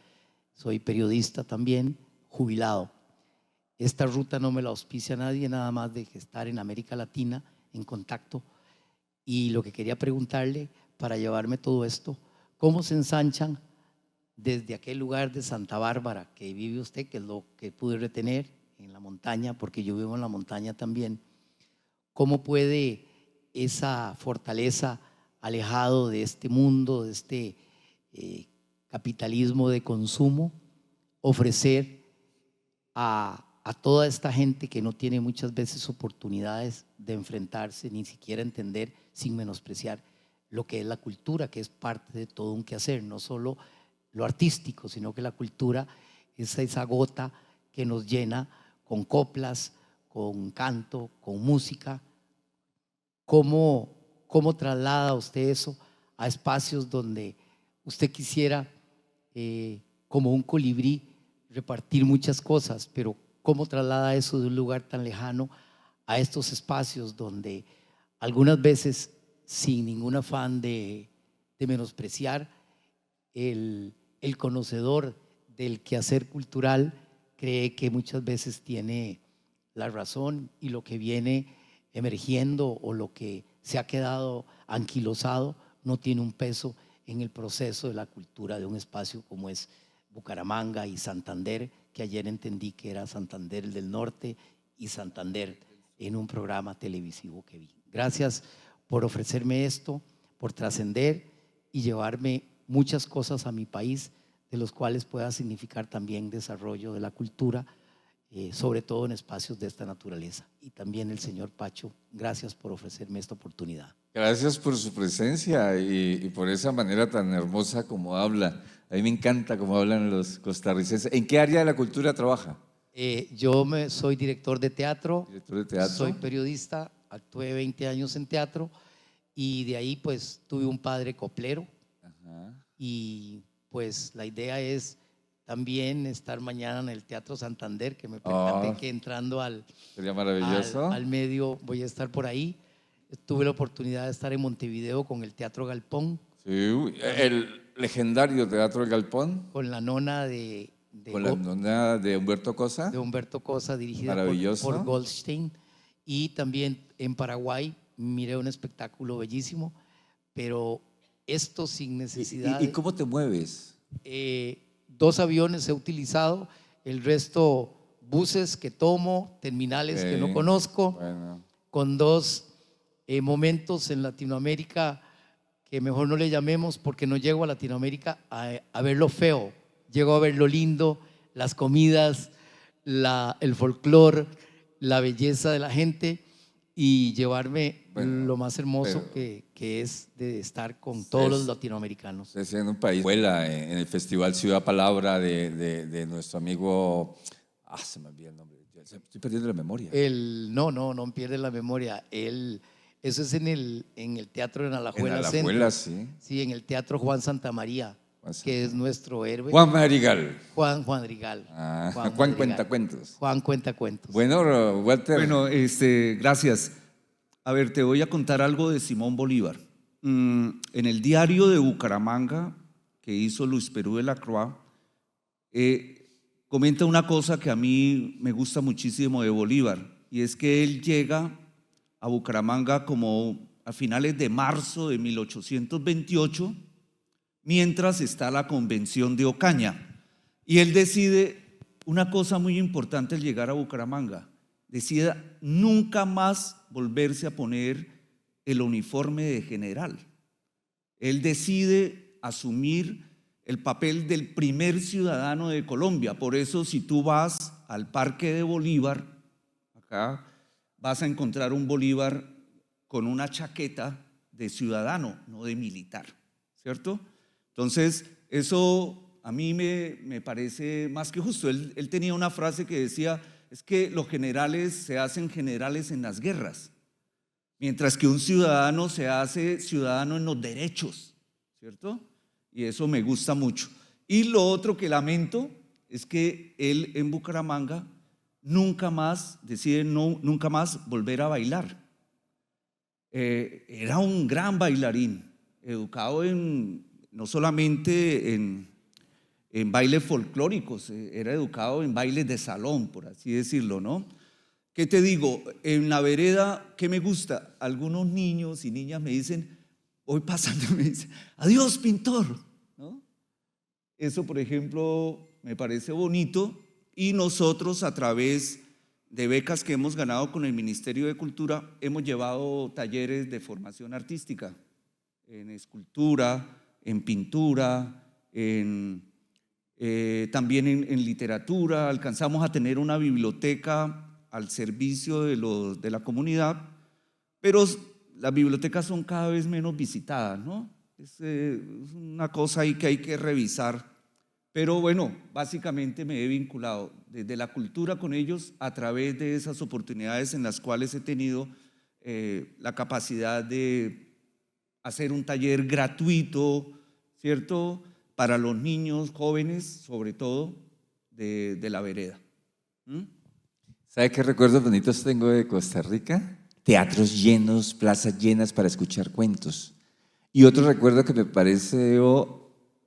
soy periodista también, jubilado. Esta ruta no me la auspicia nadie, nada más de estar en América Latina en contacto. Y lo que quería preguntarle para llevarme todo esto, ¿cómo se ensanchan desde aquel lugar de Santa Bárbara que vive usted, que es lo que pude retener en la montaña, porque yo vivo en la montaña también? ¿Cómo puede esa fortaleza, alejado de este mundo, de este capitalismo de consumo, ofrecer a toda esta gente que no tiene muchas veces oportunidades de enfrentarse, ni siquiera entender, sin menospreciar lo que es la cultura, que es parte de todo un quehacer, no solo lo artístico, sino que la cultura es esa gota que nos llena con coplas, con canto, con música? ¿Cómo traslada usted eso a espacios donde usted quisiera, como un colibrí, repartir muchas cosas, pero cómo traslada eso de un lugar tan lejano a estos espacios donde algunas veces, sin ningún afán de menospreciar, el conocedor del quehacer cultural cree que muchas veces tiene la razón y lo que viene emergiendo o lo que se ha quedado anquilosado no tiene un peso en el proceso de la cultura de un espacio como es Bucaramanga y Santander, que ayer entendí que era Santander el del Norte y Santander en un programa televisivo que vi. Gracias por ofrecerme esto, por trascender y llevarme muchas cosas a mi país, de los cuales pueda significar también desarrollo de la cultura, sobre todo en espacios de esta naturaleza. Y también el señor Pacho, gracias por ofrecerme esta oportunidad. Gracias por su presencia y por esa manera tan hermosa como habla. A mí me encanta cómo hablan los costarricenses. ¿En qué área de la cultura trabaja? Yo soy director de teatro, Director de teatro. soy periodista, actué 20 años en teatro y de ahí pues tuve un padre coplero. Ajá. Y pues la idea es también estar mañana en el Teatro Santander, que me percaté que entrando Sería maravilloso. al medio voy a estar por ahí. Tuve la oportunidad de estar en Montevideo con el Teatro Galpón. Sí, el legendario Teatro del Galpón. Con la nona Con la nona de Humberto Cosa. de Humberto Cosa, dirigida por Goldstein. Y también en Paraguay miré un espectáculo bellísimo, pero esto sin necesidad. ¿Y cómo te mueves? 2 aviones he utilizado, el resto buses que tomo, terminales que no conozco, Bueno. con 2 momentos en Latinoamérica que mejor no le llamemos, porque no llego a Latinoamérica a ver lo feo, llego a ver lo lindo, las comidas, el folclore, la belleza de la gente, y llevarme lo más hermoso que es de estar con todos los latinoamericanos. Es en un país, vuela en el Festival Ciudad Palabra de nuestro amigo, se me olvidó el nombre, estoy perdiendo la memoria. No pierde la memoria. Eso es en el Teatro de Alajuela. En Alajuela, sí. Sí, en el Teatro Juan Santamaría, que es nuestro héroe. Juan Madrigal. Juan Rigal. Juan Cuentacuentos. Juan Cuentacuentos. Bueno, Walter. Bueno, gracias. A ver, te voy a contar algo de Simón Bolívar. En el diario de Bucaramanga que hizo Luis Perú de la Croix, comenta una cosa que a mí me gusta muchísimo de Bolívar, y es que él llega a Bucaramanga como a finales de marzo de 1828, mientras está la convención de Ocaña, y él decide una cosa muy importante al llegar a Bucaramanga: decide nunca más volverse a poner el uniforme de general. Él decide asumir el papel del primer ciudadano de Colombia. Por eso, si tú vas al Parque de Bolívar, acá, vas a encontrar un Bolívar con una chaqueta de ciudadano, no de militar, ¿cierto? Entonces, eso a mí me parece más que justo. Él tenía una frase que decía, es que los generales se hacen generales en las guerras, mientras que un ciudadano se hace ciudadano en los derechos, ¿cierto? Y eso me gusta mucho. Y lo otro que lamento es que él en Bucaramanga decide nunca más volver a bailar. Era un gran bailarín, educado no solamente en bailes folclóricos, era educado en bailes de salón, por así decirlo, ¿no? ¿Qué te digo? En la vereda, ¿qué me gusta? Algunos niños y niñas me dicen, voy pasando y me dicen, adiós, pintor, ¿no? Eso, por ejemplo, me parece bonito, y nosotros, a través de becas que hemos ganado con el Ministerio de Cultura, hemos llevado talleres de formación artística en escultura, en pintura, también en literatura. Alcanzamos a tener una biblioteca al servicio de la comunidad, pero las bibliotecas son cada vez menos visitadas, ¿no? Es una cosa ahí que hay que revisar. Pero bueno, básicamente me he vinculado desde la cultura con ellos a través de esas oportunidades en las cuales he tenido la capacidad de hacer un taller gratuito, ¿cierto? Para los niños, jóvenes, sobre todo, de la vereda. ¿Sabe qué recuerdos bonitos tengo de Costa Rica? Teatros llenos, plazas llenas para escuchar cuentos. Y otro recuerdo que me parece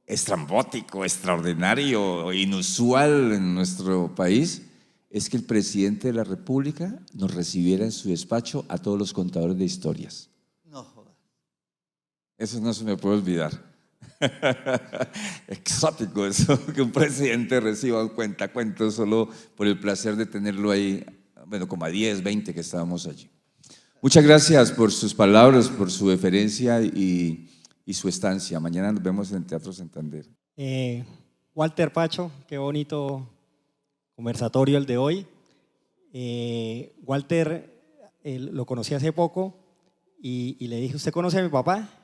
estrambótico, extraordinario, inusual en nuestro país, es que el presidente de la República nos recibiera en su despacho a todos los contadores de historias. No jodas. Eso no se me puede olvidar. Exótico eso, que un presidente reciba un cuentacuentos solo por el placer de tenerlo ahí, bueno, como a 10, 20 que estábamos allí. Muchas gracias por sus palabras, por su deferencia y su estancia. Mañana nos vemos en el Teatro Santander. Walter Pacho, qué bonito conversatorio el de hoy. Walter lo conocí hace poco y le dije, ¿usted conoce a mi papá?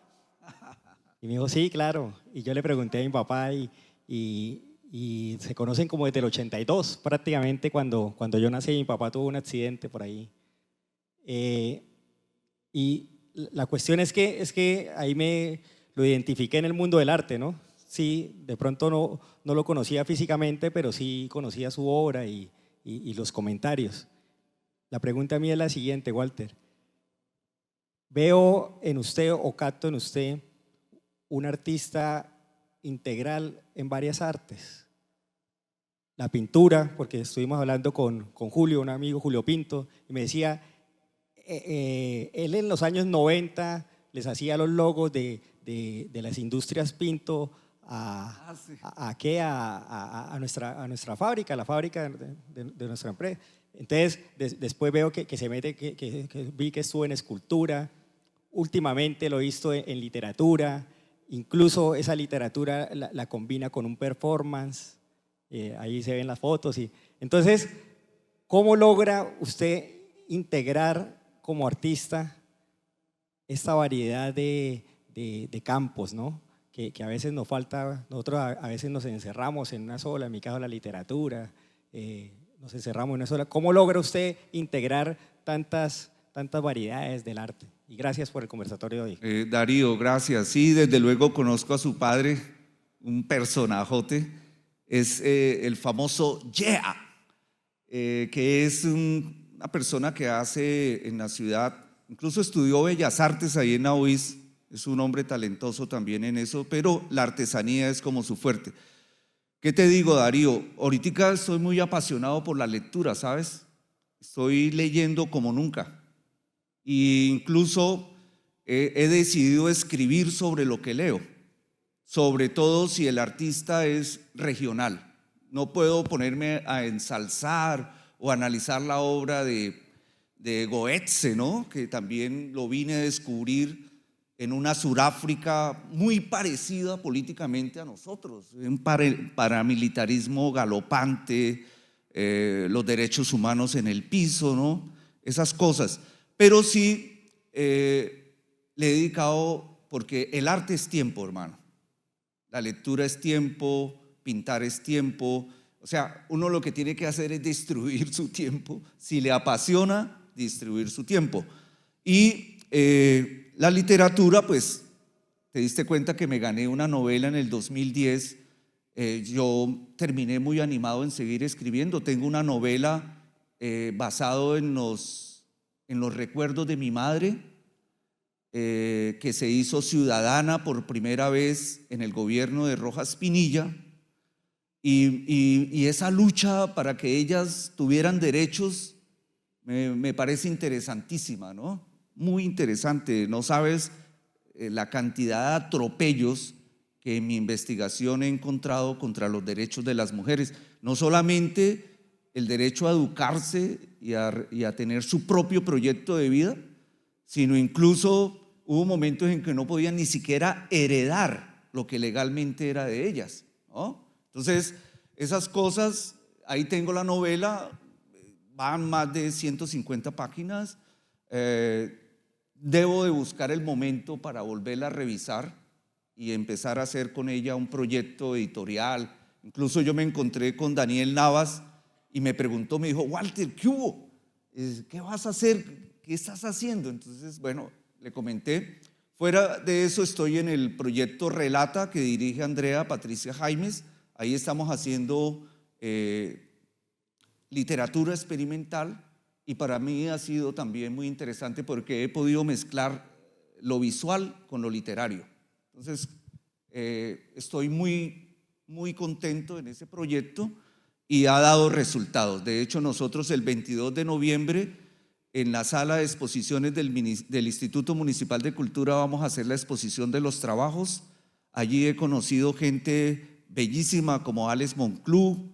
Y me dijo, sí, claro. Y yo le pregunté a mi papá y se conocen como desde el 82, prácticamente cuando yo nací. Mi papá tuvo un accidente por ahí. Y la cuestión es que ahí me lo identifiqué en el mundo del arte, ¿no? Sí, de pronto no lo conocía físicamente, pero sí conocía su obra y los comentarios. La pregunta mía es la siguiente, Walter. Veo en usted o capto en usted un artista integral en varias artes. La pintura, porque estuvimos hablando con Julio, un amigo, Julio Pinto, y me decía, él en los años 90 les hacía los logos de las industrias Pinto a nuestra fábrica, la fábrica de nuestra empresa. Entonces, después veo que se mete, que vi que estuvo en escultura, últimamente lo he visto en literatura. Incluso esa literatura la combina con un performance, ahí se ven las fotos. Entonces, ¿cómo logra usted integrar como artista esta variedad de campos, ¿no? Que a veces nos falta? Nosotros a veces nos encerramos en una sola, en mi caso la literatura, nos encerramos en una sola. ¿Cómo logra usted integrar tantas variedades del arte? Y gracias por el conversatorio de hoy. Darío, gracias. Sí, desde luego conozco a su padre, un personajote, es el famoso Yeah, que es una persona que hace en la ciudad, incluso estudió Bellas Artes ahí en la UIS, es un hombre talentoso también en eso, pero la artesanía es como su fuerte. ¿Qué te digo, Darío? Ahorita estoy muy apasionado por la lectura, ¿sabes? Estoy leyendo como nunca. E incluso he decidido escribir sobre lo que leo, sobre todo si el artista es regional. No puedo ponerme a ensalzar o analizar la obra de Goethe, ¿no? Que también lo vine a descubrir en una Sudáfrica muy parecida políticamente a nosotros, un paramilitarismo galopante, los derechos humanos en el piso, ¿no? esas cosas. Pero sí le he dedicado, porque el arte es tiempo, hermano. La lectura es tiempo, pintar es tiempo. O sea, uno lo que tiene que hacer es distribuir su tiempo. Si le apasiona, distribuir su tiempo. Y la literatura, pues, te diste cuenta que me gané una novela en el 2010. Yo terminé muy animado en seguir escribiendo. Tengo una novela basado en los recuerdos de mi madre, que se hizo ciudadana por primera vez en el gobierno de Rojas Pinilla, y esa lucha para que ellas tuvieran derechos me parece interesantísima, ¿no? Muy interesante. No sabes la cantidad de atropellos que en mi investigación he encontrado contra los derechos de las mujeres. No solamente el derecho a educarse y a tener su propio proyecto de vida, sino incluso hubo momentos en que no podían ni siquiera heredar lo que legalmente era de ellas, ¿no? Entonces, esas cosas, ahí tengo la novela, van más de 150 páginas. Debo de buscar el momento para volverla a revisar y empezar a hacer con ella un proyecto editorial. Incluso yo me encontré con Daniel Navas y me preguntó, me dijo: Walter, ¿qué hubo? ¿Qué vas a hacer? ¿Qué estás haciendo? Entonces, bueno, le comenté. Fuera de eso, estoy en el proyecto Relata, que dirige Andrea Patricia Jaimes. Ahí estamos haciendo literatura experimental, y para mí ha sido también muy interesante porque he podido mezclar lo visual con lo literario. Entonces, estoy muy contento en ese proyecto y ha dado resultados. De hecho, nosotros el 22 de noviembre en la sala de exposiciones del Instituto Municipal de Cultura vamos a hacer la exposición de los trabajos. Allí he conocido gente bellísima como Alex Monclú,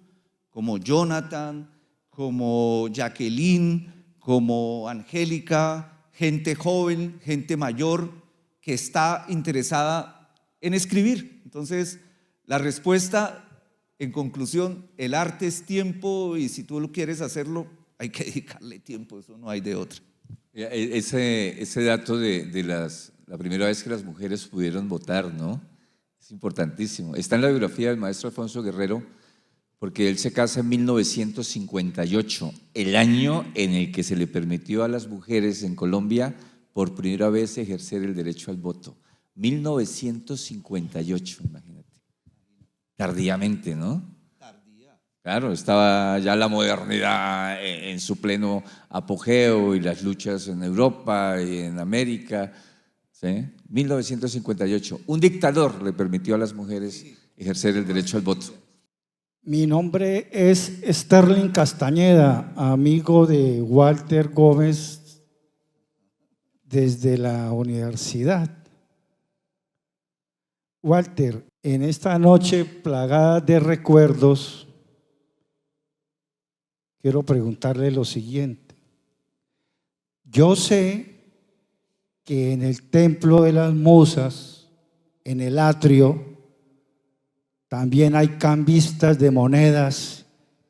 como Jonathan, como Jacqueline, como Angélica, gente joven, gente mayor que está interesada en escribir. Entonces, la respuesta, en conclusión, el arte es tiempo, y si tú lo quieres hacerlo, hay que dedicarle tiempo, eso no hay de otra. Ese dato de la primera vez que las mujeres pudieron votar, ¿no? Es importantísimo. Está en la biografía del maestro Alfonso Guerrero, porque él se casa en 1958, el año en el que se le permitió a las mujeres en Colombia por primera vez ejercer el derecho al voto. 1958, imagínate. Tardíamente, ¿no? Claro, estaba ya la modernidad en su pleno apogeo y las luchas en Europa y en América, ¿sí? 1958. Un dictador le permitió a las mujeres ejercer el derecho al voto. Mi nombre es Sterling Castañeda, amigo de Walter Gómez desde la universidad. Walter, en esta noche plagada de recuerdos, quiero preguntarle lo siguiente. Yo sé que en el Templo de las Musas, en el atrio, también hay cambistas de monedas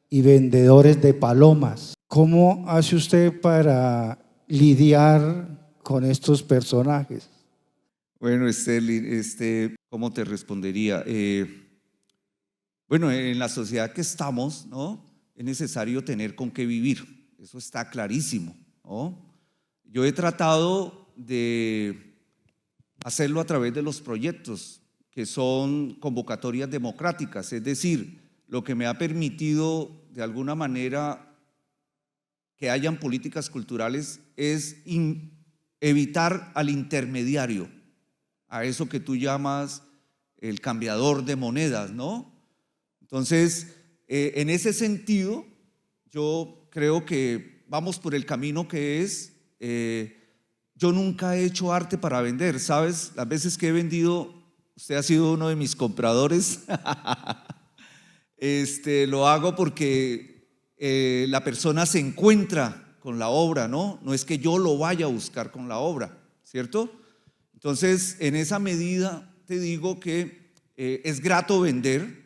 y vendedores de palomas. ¿Cómo hace usted para lidiar con estos personajes? Bueno, ¿cómo te respondería? Bueno, en la sociedad que estamos, ¿no?, es necesario tener con qué vivir. Eso está clarísimo, ¿no? Yo he tratado de hacerlo a través de los proyectos, que son convocatorias democráticas, es decir, lo que me ha permitido de alguna manera que hayan políticas culturales es evitar al intermediario, a eso que tú llamas el cambiador de monedas, ¿no? Entonces, en ese sentido, yo creo que vamos por el camino que es, yo nunca he hecho arte para vender, ¿sabes? Las veces que he vendido, usted ha sido uno de mis compradores. Lo hago porque la persona se encuentra con la obra, ¿no? No es que yo lo vaya a buscar con la obra, ¿cierto? Entonces, en esa medida te digo que es grato vender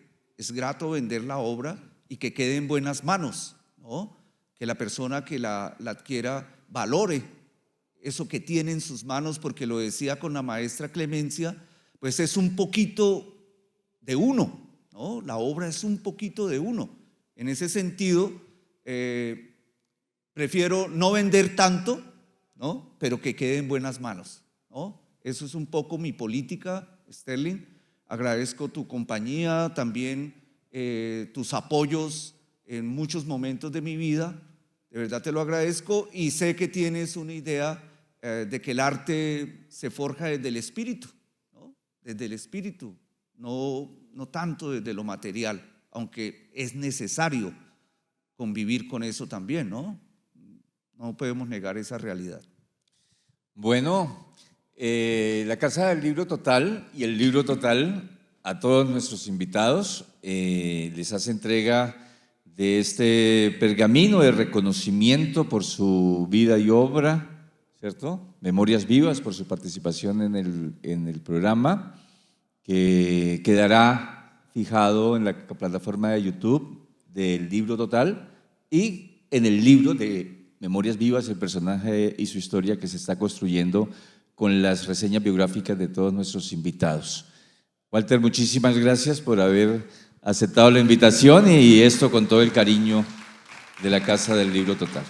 la obra y que quede en buenas manos, ¿no? que la persona que la adquiera valore eso que tiene en sus manos, porque lo decía con la maestra Clemencia, pues es un poquito de uno, ¿no? La obra es un poquito de uno. En ese sentido, prefiero no vender tanto, ¿no? Pero que quede en buenas manos, ¿no? Eso es un poco mi política, Sterling. Agradezco tu compañía, también tus apoyos en muchos momentos de mi vida. De verdad te lo agradezco y sé que tienes una idea de que el arte se forja desde el espíritu, ¿no? Desde el espíritu, no tanto desde lo material, aunque es necesario convivir con eso también, ¿no? No podemos negar esa realidad. Bueno, la Casa del Libro Total y el Libro Total, a todos nuestros invitados, les hace entrega de este pergamino de reconocimiento por su vida y obra, ¿cierto? Memorias Vivas, por su participación en el programa, que quedará fijado en la plataforma de YouTube del Libro Total y en el libro de Memorias Vivas, el personaje y su historia que se está construyendo con las reseñas biográficas de todos nuestros invitados. Walter, muchísimas gracias por haber aceptado la invitación y esto con todo el cariño de la Casa del Libro Total.